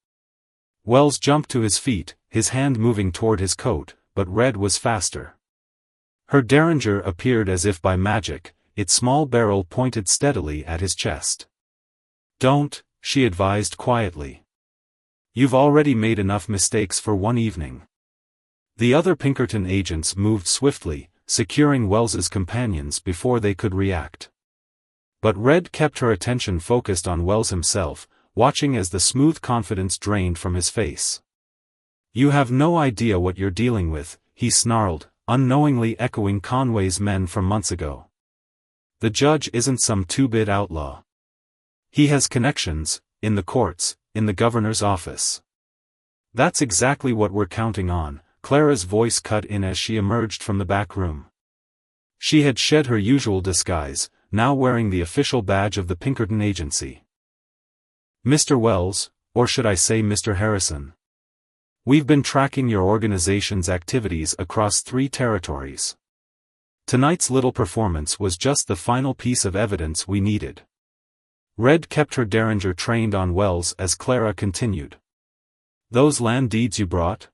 Wells jumped to his feet, his hand moving toward his coat, but Red was faster. Her derringer appeared as if by magic, its small barrel pointed steadily at his chest. "Don't," she advised quietly. "You've already made enough mistakes for one evening." The other Pinkerton agents moved swiftly, securing Wells's companions before they could react. But Red kept her attention focused on Wells himself, watching as the smooth confidence drained from his face. "You have no idea what you're dealing with," he snarled, unknowingly echoing Conway's men from months ago. "The judge isn't some two-bit outlaw. He has connections, in the courts, in the governor's office." "That's exactly what we're counting on," Clara's voice cut in as she emerged from the back room. She had shed her usual disguise, now wearing the official badge of the Pinkerton agency. "Mr. Wells, or should I say Mr. Harrison? We've been tracking your organization's activities across 3 territories. Tonight's little performance was just the final piece of evidence we needed." Red kept her derringer trained on Wells as Clara continued. "Those land deeds you brought?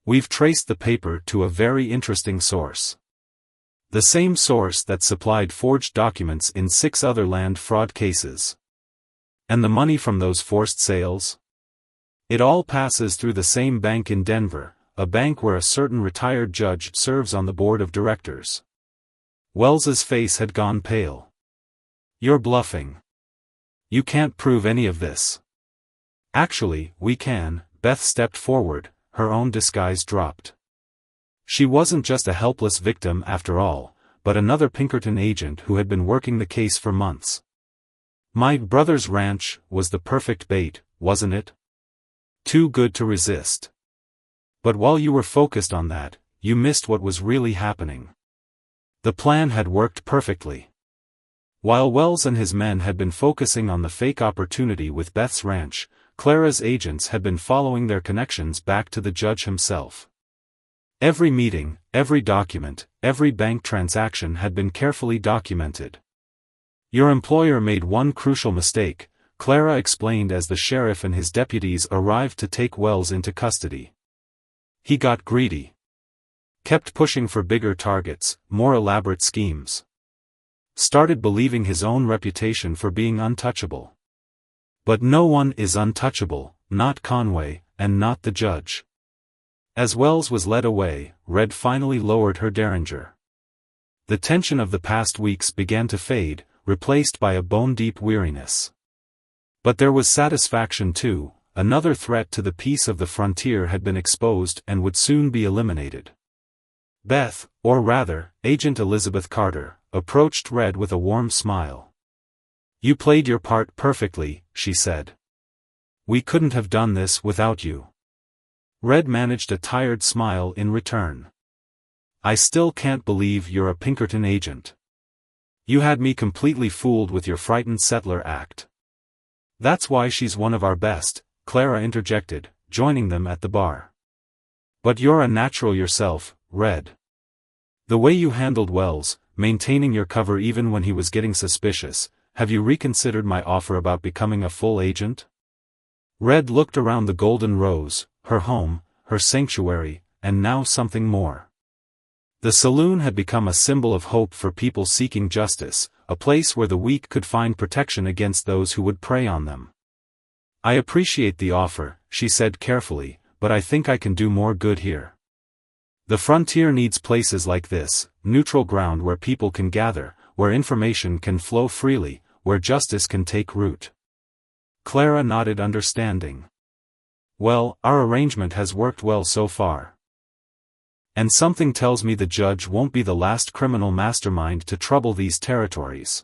We've traced the paper to a very interesting source. The same source that supplied forged documents in 6 other land fraud cases. And the money from those forced sales? It all passes through the same bank in Denver, a bank where a certain retired judge serves on the board of directors." Wells's face had gone pale. "You're bluffing. You can't prove any of this." "Actually, we can." Beth stepped forward, her own disguise dropped. She wasn't just a helpless victim after all, but another Pinkerton agent who had been working the case for months. "My brother's ranch was the perfect bait, wasn't it? Too good to resist. But while you were focused on that, you missed what was really happening. The plan had worked perfectly. While Wells and his men had been focusing on the fake opportunity with Beth's ranch, Clara's agents had been following their connections back to the judge himself. Every meeting, every document, every bank transaction had been carefully documented. "Your employer made one crucial mistake," Clara explained as the sheriff and his deputies arrived to take Wells into custody. "He got greedy. Kept pushing for bigger targets, more elaborate schemes. Started believing his own reputation for being untouchable. But no one is untouchable, not Conway, and not the judge." As Wells was led away, Red finally lowered her derringer. The tension of the past weeks began to fade, replaced by a bone-deep weariness. But there was satisfaction too. Another threat to the peace of the frontier had been exposed and would soon be eliminated. Beth, or rather, Agent Elizabeth Carter, approached Red with a warm smile. "You played your part perfectly," she said. "We couldn't have done this without you." Red managed a tired smile in return. "I still can't believe you're a Pinkerton agent. You had me completely fooled with your frightened settler act." "That's why she's one of our best," Clara interjected, joining them at the bar. "But you're a natural yourself, Red. The way you handled Wells, maintaining your cover even when he was getting suspicious. Have you reconsidered my offer about becoming a full agent?" Red looked around the Golden Rose, her home, her sanctuary, and now something more. The saloon had become a symbol of hope for people seeking justice, a place where the weak could find protection against those who would prey on them. "I appreciate the offer," she said carefully, "but I think I can do more good here. The frontier needs places like this, neutral ground where people can gather, where information can flow freely, where justice can take root." Clara nodded understanding. "Well, our arrangement has worked well so far. And something tells me the judge won't be the last criminal mastermind to trouble these territories."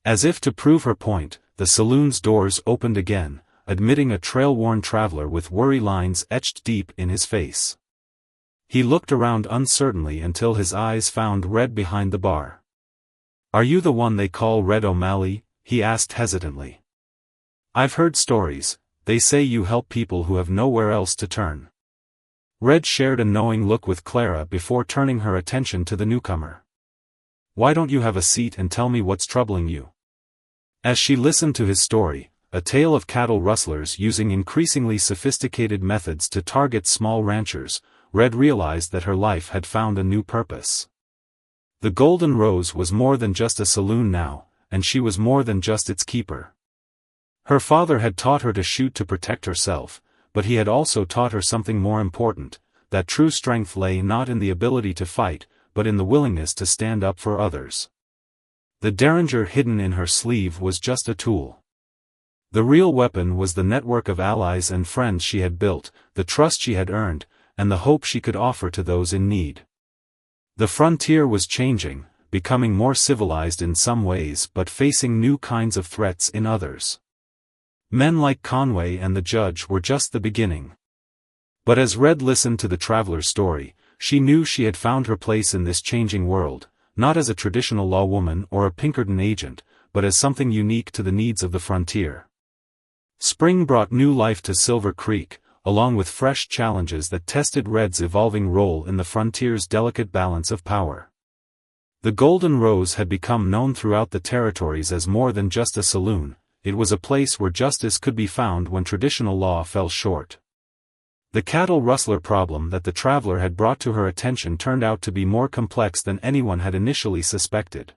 As if to prove her point, the saloon's doors opened again, admitting a trail-worn traveler with worry lines etched deep in his face. He looked around uncertainly until his eyes found Red behind the bar. "Are you the one they call Red O'Malley?" he asked hesitantly. "I've heard stories, they say you help people who have nowhere else to turn." Red shared a knowing look with Clara before turning her attention to the newcomer. "Why don't you have a seat and tell me what's troubling you?" As she listened to his story, a tale of cattle rustlers using increasingly sophisticated methods to target small ranchers, Red realized that her life had found a new purpose. The Golden Rose was more than just a saloon now, and she was more than just its keeper. Her father had taught her to shoot to protect herself, but he had also taught her something more important, that true strength lay not in the ability to fight, but in the willingness to stand up for others. The derringer hidden in her sleeve was just a tool. The real weapon was the network of allies and friends she had built, the trust she had earned, and the hope she could offer to those in need. The frontier was changing, becoming more civilized in some ways but facing new kinds of threats in others. Men like Conway and the judge were just the beginning. But as Red listened to the traveler's story, she knew she had found her place in this changing world, not as a traditional lawwoman or a Pinkerton agent, but as something unique to the needs of the frontier. Spring brought new life to Silver Creek, along with fresh challenges that tested Red's evolving role in the frontier's delicate balance of power. The Golden Rose had become known throughout the territories as more than just a saloon. It was a place where justice could be found when traditional law fell short. The cattle rustler problem that the traveler had brought to her attention turned out to be more complex than anyone had initially suspected.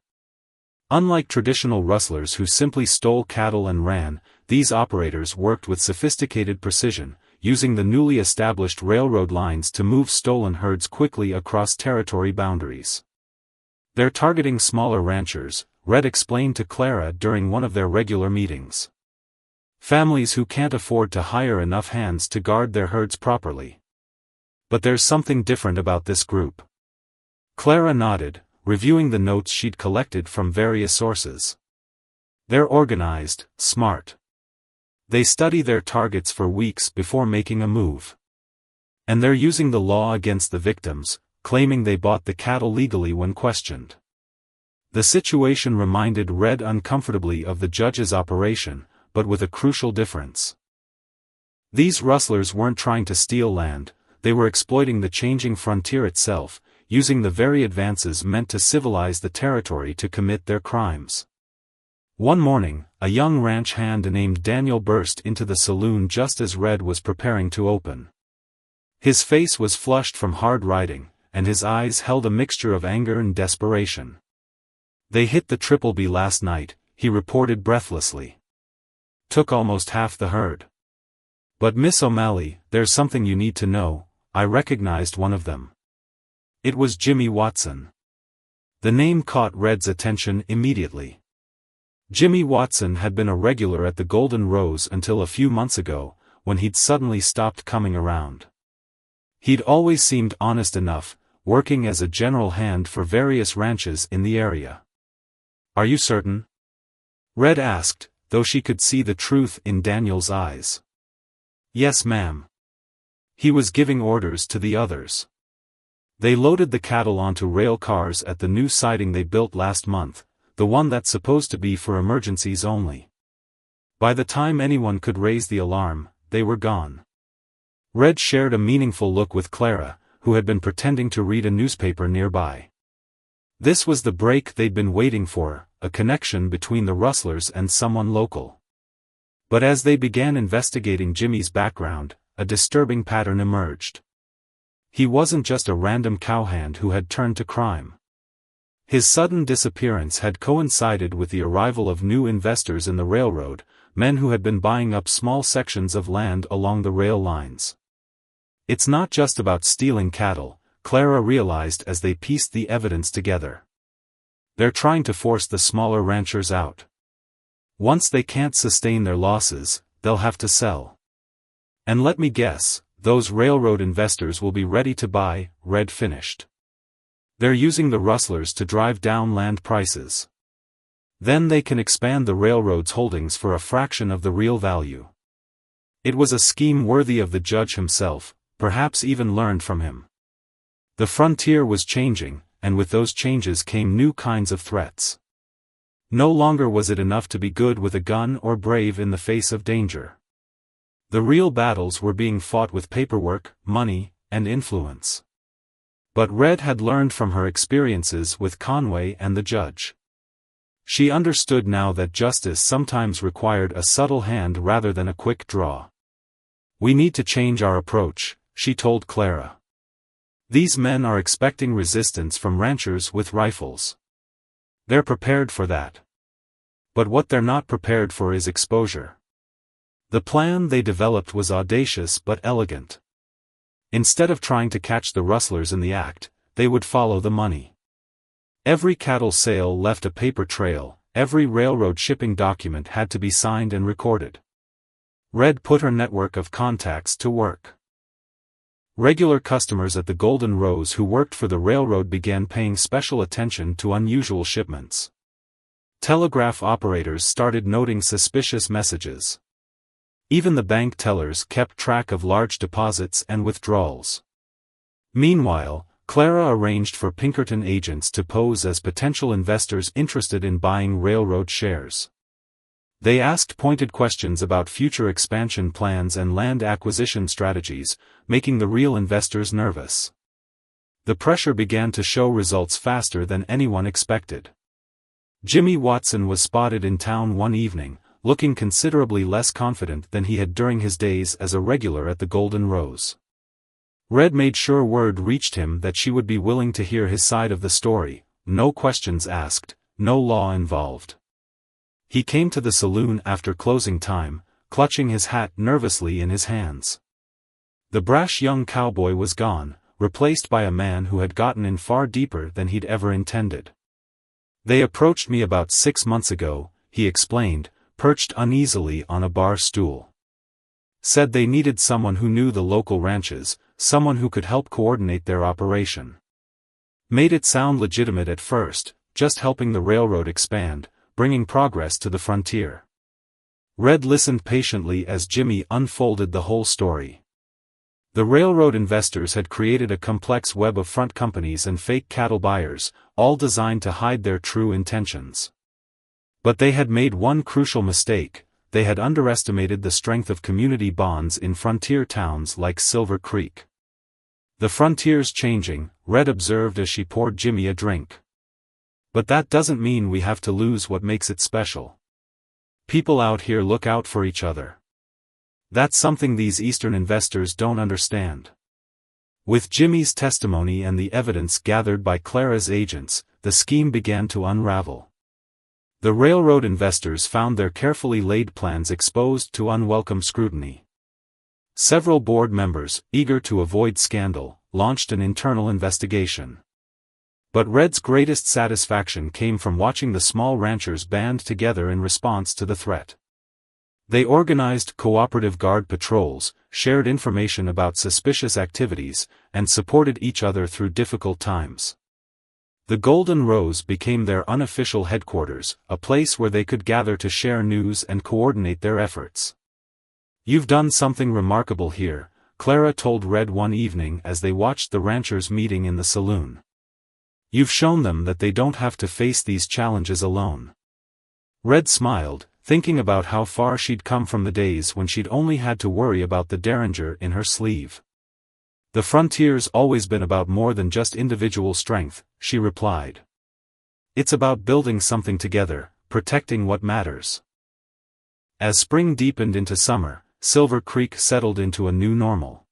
Unlike traditional rustlers who simply stole cattle and ran, these operators worked with sophisticated precision, using the newly established railroad lines to move stolen herds quickly across territory boundaries. They're targeting smaller ranchers, Red explained to Clara during one of their regular meetings. Families who can't afford to hire enough hands to guard their herds properly. But there's something different about this group. Clara nodded, reviewing the notes she'd collected from various sources. They're organized, smart. They study their targets for weeks before making a move. And they're using the law against the victims, claiming they bought the cattle legally when questioned. The situation reminded Red uncomfortably of the judge's operation, but with a crucial difference. These rustlers weren't trying to steal land, they were exploiting the changing frontier itself, using the very advances meant to civilize the territory to commit their crimes. One morning, a young ranch hand named Daniel burst into the saloon just as Red was preparing to open. His face was flushed from hard riding, and his eyes held a mixture of anger and desperation. "They hit the Triple B last night," he reported breathlessly. "Took almost half the herd. But Miss O'Malley, there's something you need to know, I recognized one of them. It was Jimmy Watson." The name caught Red's attention immediately. Jimmy Watson had been a regular at the Golden Rose until a few months ago, when he'd suddenly stopped coming around. He'd always seemed honest enough, working as a general hand for various ranches in the area. "Are you certain?" Red asked, though she could see the truth in Daniel's eyes. "Yes, ma'am. He was giving orders to the others. They loaded the cattle onto rail cars at the new siding they built last month, the one that's supposed to be for emergencies only. By the time anyone could raise the alarm, they were gone." Red shared a meaningful look with Clara, who had been pretending to read a newspaper nearby. This was the break they'd been waiting for, a connection between the rustlers and someone local. But as they began investigating Jimmy's background, a disturbing pattern emerged. He wasn't just a random cowhand who had turned to crime. His sudden disappearance had coincided with the arrival of new investors in the railroad, men who had been buying up small sections of land along the rail lines. It's not just about stealing cattle, Clara realized as they pieced the evidence together. They're trying to force the smaller ranchers out. Once they can't sustain their losses, they'll have to sell. And let me guess, those railroad investors will be ready to buy, Red finished. They're using the rustlers to drive down land prices. Then they can expand the railroad's holdings for a fraction of the real value. It was a scheme worthy of the judge himself, perhaps even learned from him. The frontier was changing, and with those changes came new kinds of threats. No longer was it enough to be good with a gun or brave in the face of danger. The real battles were being fought with paperwork, money, and influence. But Red had learned from her experiences with Conway and the judge. She understood now that justice sometimes required a subtle hand rather than a quick draw. "We need to change our approach," she told Clara. "These men are expecting resistance from ranchers with rifles. They're prepared for that. But what they're not prepared for is exposure." The plan they developed was audacious but elegant. Instead of trying to catch the rustlers in the act, they would follow the money. Every cattle sale left a paper trail, every railroad shipping document had to be signed and recorded. Red put her network of contacts to work. Regular customers at the Golden Rose who worked for the railroad began paying special attention to unusual shipments. Telegraph operators started noting suspicious messages. Even the bank tellers kept track of large deposits and withdrawals. Meanwhile, Clara arranged for Pinkerton agents to pose as potential investors interested in buying railroad shares. They asked pointed questions about future expansion plans and land acquisition strategies, making the real investors nervous. The pressure began to show results faster than anyone expected. Jimmy Watson was spotted in town one evening, looking considerably less confident than he had during his days as a regular at the Golden Rose. Red made sure word reached him that she would be willing to hear his side of the story, no questions asked, no law involved. He came to the saloon after closing time, clutching his hat nervously in his hands. The brash young cowboy was gone, replaced by a man who had gotten in far deeper than he'd ever intended. "They approached me about 6 months ago," he explained, perched uneasily on a bar stool. "Said they needed someone who knew the local ranches, someone who could help coordinate their operation. Made it sound legitimate at first, just helping the railroad expand, bringing progress to the frontier." Red listened patiently as Jimmy unfolded the whole story. The railroad investors had created a complex web of front companies and fake cattle buyers, all designed to hide their true intentions. But they had made one crucial mistake: they had underestimated the strength of community bonds in frontier towns like Silver Creek. "The frontier's changing," Red observed as she poured Jimmy a drink. "But that doesn't mean we have to lose what makes it special. People out here look out for each other. That's something these Eastern investors don't understand." With Jimmy's testimony and the evidence gathered by Clara's agents, the scheme began to unravel. The railroad investors found their carefully laid plans exposed to unwelcome scrutiny. Several board members, eager to avoid scandal, launched an internal investigation. But Red's greatest satisfaction came from watching the small ranchers band together in response to the threat. They organized cooperative guard patrols, shared information about suspicious activities, and supported each other through difficult times. The Golden Rose became their unofficial headquarters, a place where they could gather to share news and coordinate their efforts. "You've done something remarkable here," Clara told Red one evening as they watched the ranchers meeting in the saloon. "You've shown them that they don't have to face these challenges alone." Red smiled, thinking about how far she'd come from the days when she'd only had to worry about the derringer in her sleeve. "The frontier's always been about more than just individual strength," she replied. "It's about building something together, protecting what matters." As spring deepened into summer, Silver Creek settled into a new normal.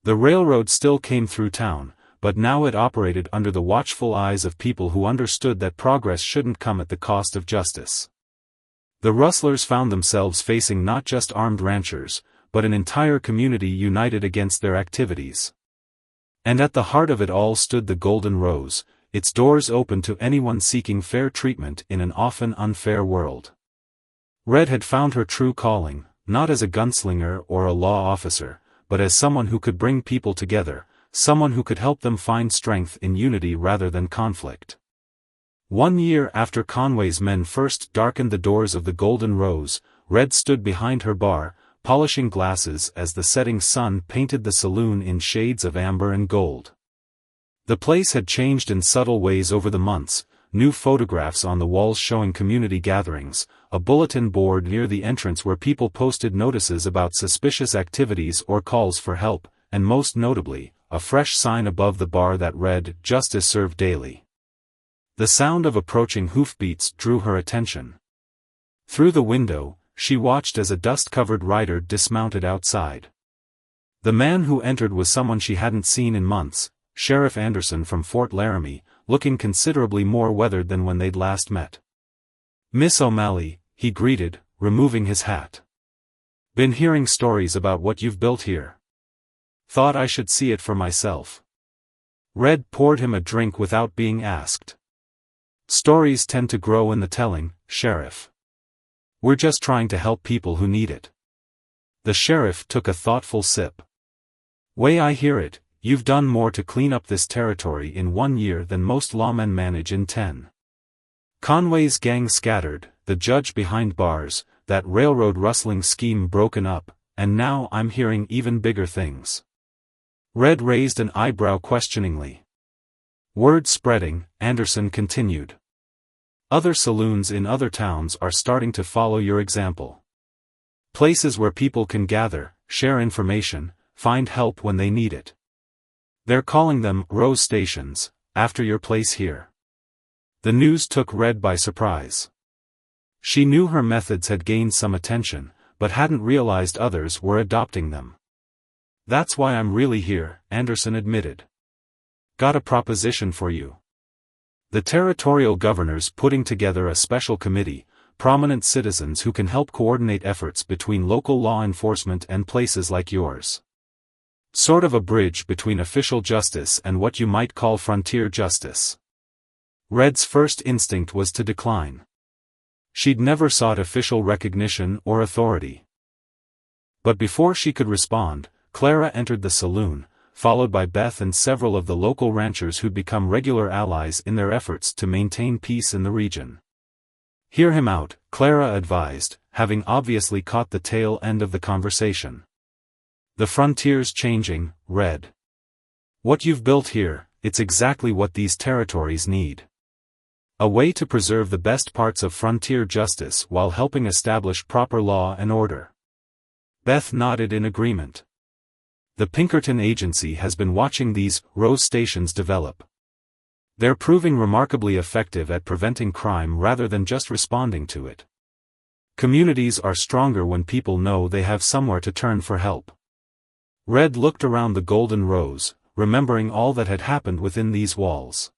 The railroad still came through town, but now it operated under the watchful eyes of people who understood that progress shouldn't come at the cost of justice. The rustlers found themselves facing not just armed ranchers, but an entire community united against their activities. And at the heart of it all stood the Golden Rose, its doors open to anyone seeking fair treatment in an often unfair world. Red had found her true calling, not as a gunslinger or a law officer, but as someone who could bring people together, someone who could help them find strength in unity rather than conflict. 1 year after Conway's men first darkened the doors of the Golden Rose, Red stood behind her bar, polishing glasses as the setting sun painted the saloon in shades of amber and gold. The place had changed in subtle ways over the months, new photographs on the walls showing community gatherings, a bulletin board near the entrance where people posted notices about suspicious activities or calls for help, and most notably, a fresh sign above the bar that read, "Justice served daily." The sound of approaching hoofbeats drew her attention. Through the window, she watched as a dust-covered rider dismounted outside. The man who entered was someone she hadn't seen in months, Sheriff Anderson from Fort Laramie, looking considerably more weathered than when they'd last met. "Miss O'Malley," he greeted, removing his hat. "Been hearing stories about what you've built here. Thought I should see it for myself." Red poured him a drink without being asked. "Stories tend to grow in the telling, Sheriff. We're just trying to help people who need it." The sheriff took a thoughtful sip. "Way I hear it, you've done more to clean up this territory in 1 year than most lawmen manage in 10. Conway's gang scattered, the judge behind bars, that railroad rustling scheme broken up, and now I'm hearing even bigger things." Red raised an eyebrow questioningly. "Word spreading," Anderson continued. "Other saloons in other towns are starting to follow your example. Places where people can gather, share information, find help when they need it. They're calling them Rose Stations, after your place here." The news took Red by surprise. She knew her methods had gained some attention, but hadn't realized others were adopting them. "That's why I'm really here," Anderson admitted. "Got a proposition for you. The territorial governor's putting together a special committee, prominent citizens who can help coordinate efforts between local law enforcement and places like yours. Sort of a bridge between official justice and what you might call frontier justice." Red's first instinct was to decline. She'd never sought official recognition or authority. But before she could respond, Clara entered the saloon, followed by Beth and several of the local ranchers who'd become regular allies in their efforts to maintain peace in the region. "Hear him out," Clara advised, having obviously caught the tail end of the conversation. "The frontier's changing, Red. What you've built here, it's exactly what these territories need. A way to preserve the best parts of frontier justice while helping establish proper law and order." Beth nodded in agreement. "The Pinkerton Agency has been watching these Rose Stations develop. They're proving remarkably effective at preventing crime rather than just responding to it. Communities are stronger when people know they have somewhere to turn for help." Red looked around the Golden Rose, remembering all that had happened within these walls.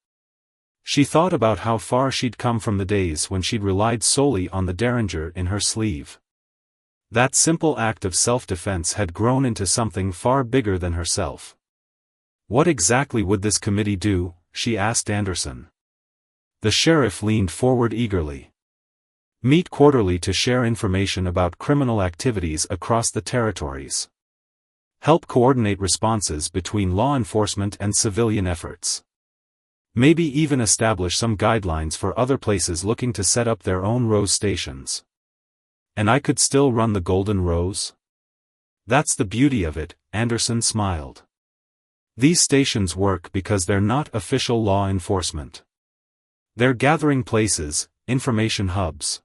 She thought about how far she'd come from the days when she'd relied solely on the derringer in her sleeve. That simple act of self-defense had grown into something far bigger than herself. "What exactly would this committee do?" she asked Anderson. The sheriff leaned forward eagerly. "Meet quarterly to share information about criminal activities across the territories. Help coordinate responses between law enforcement and civilian efforts. Maybe even establish some guidelines for other places looking to set up their own Rose Stations. And I could still run the Golden Rose? That's the beauty of it," Anderson smiled. "These stations work because they're not official law enforcement. They're gathering places, information hubs.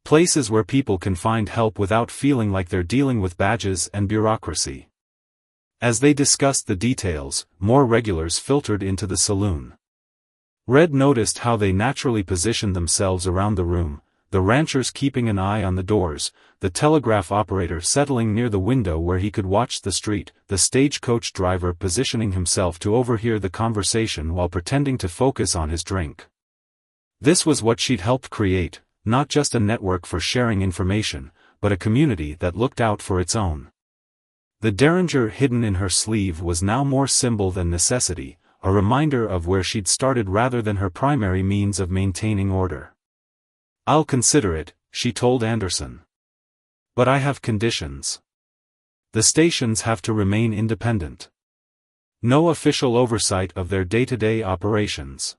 Places where people can find help without feeling like they're dealing with badges and bureaucracy." As they discussed the details, more regulars filtered into the saloon. Red noticed how they naturally positioned themselves around the room, the ranchers keeping an eye on the doors, the telegraph operator settling near the window where he could watch the street, the stagecoach driver positioning himself to overhear the conversation while pretending to focus on his drink. This was what she'd helped create, not just a network for sharing information, but a community that looked out for its own. The derringer hidden in her sleeve was now more symbol than necessity, a reminder of where she'd started rather than her primary means of maintaining order. "I'll consider it," she told Anderson. "But I have conditions. The stations have to remain independent. No official oversight of their day-to-day operations.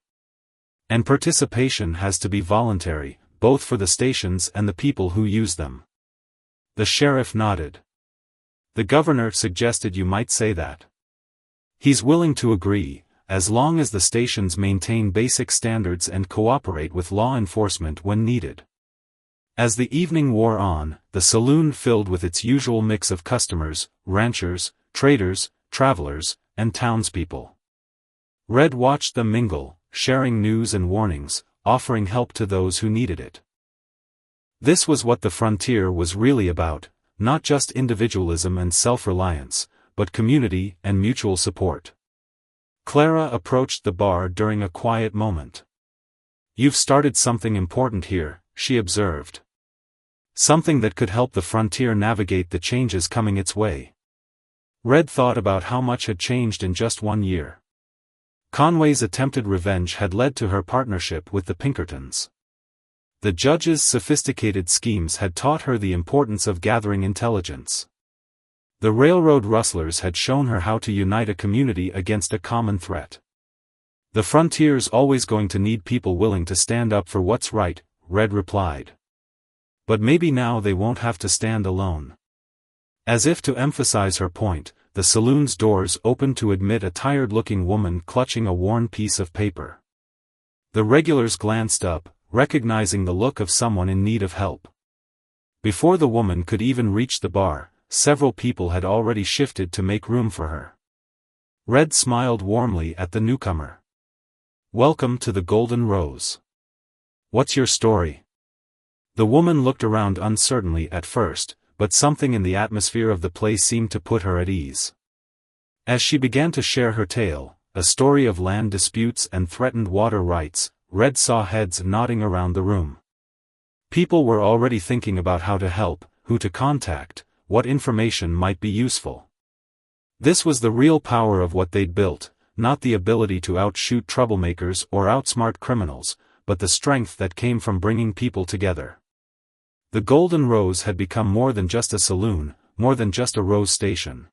And participation has to be voluntary, both for the stations and the people who use them." The sheriff nodded. "The governor suggested you might say that. He's willing to agree, as long as the stations maintain basic standards and cooperate with law enforcement when needed." As the evening wore on, the saloon filled with its usual mix of customers, ranchers, traders, travelers, and townspeople. Red watched them mingle, sharing news and warnings, offering help to those who needed it. This was what the frontier was really about, not just individualism and self-reliance, but community and mutual support. Clara approached the bar during a quiet moment. "You've started something important here," she observed. "Something that could help the frontier navigate the changes coming its way." Red thought about how much had changed in just 1 year. Conway's attempted revenge had led to her partnership with the Pinkertons. The judge's sophisticated schemes had taught her the importance of gathering intelligence. The railroad rustlers had shown her how to unite a community against a common threat. "The frontier's always going to need people willing to stand up for what's right," Red replied. "But maybe now they won't have to stand alone." As if to emphasize her point, the saloon's doors opened to admit a tired-looking woman clutching a worn piece of paper. The regulars glanced up, recognizing the look of someone in need of help. Before the woman could even reach the bar, several people had already shifted to make room for her. Red smiled warmly at the newcomer. "Welcome to the Golden Rose. What's your story?" The woman looked around uncertainly at first, but something in the atmosphere of the place seemed to put her at ease. As she began to share her tale, a story of land disputes and threatened water rights, Red saw heads nodding around the room. People were already thinking about how to help, who to contact, what information might be useful. This was the real power of what they'd built, not the ability to outshoot troublemakers or outsmart criminals, but the strength that came from bringing people together. The Golden Rose had become more than just a saloon, more than just a rose station.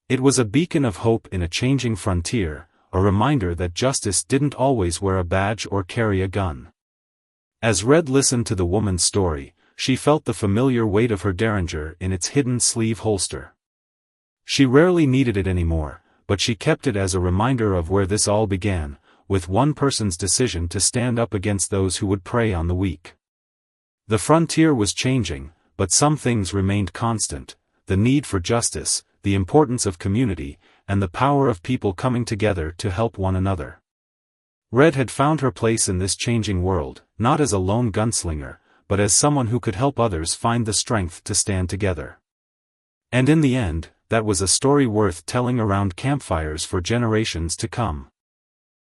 It was a beacon of hope in a changing frontier, a reminder that justice didn't always wear a badge or carry a gun. As Red listened to the woman's story, she felt the familiar weight of her derringer in its hidden sleeve holster. She rarely needed it anymore, but she kept it as a reminder of where this all began, with one person's decision to stand up against those who would prey on the weak. The frontier was changing, but some things remained constant: the need for justice, the importance of community, and the power of people coming together to help one another. Red had found her place in this changing world, not as a lone gunslinger, but as someone who could help others find the strength to stand together. And in the end, that was a story worth telling around campfires for generations to come.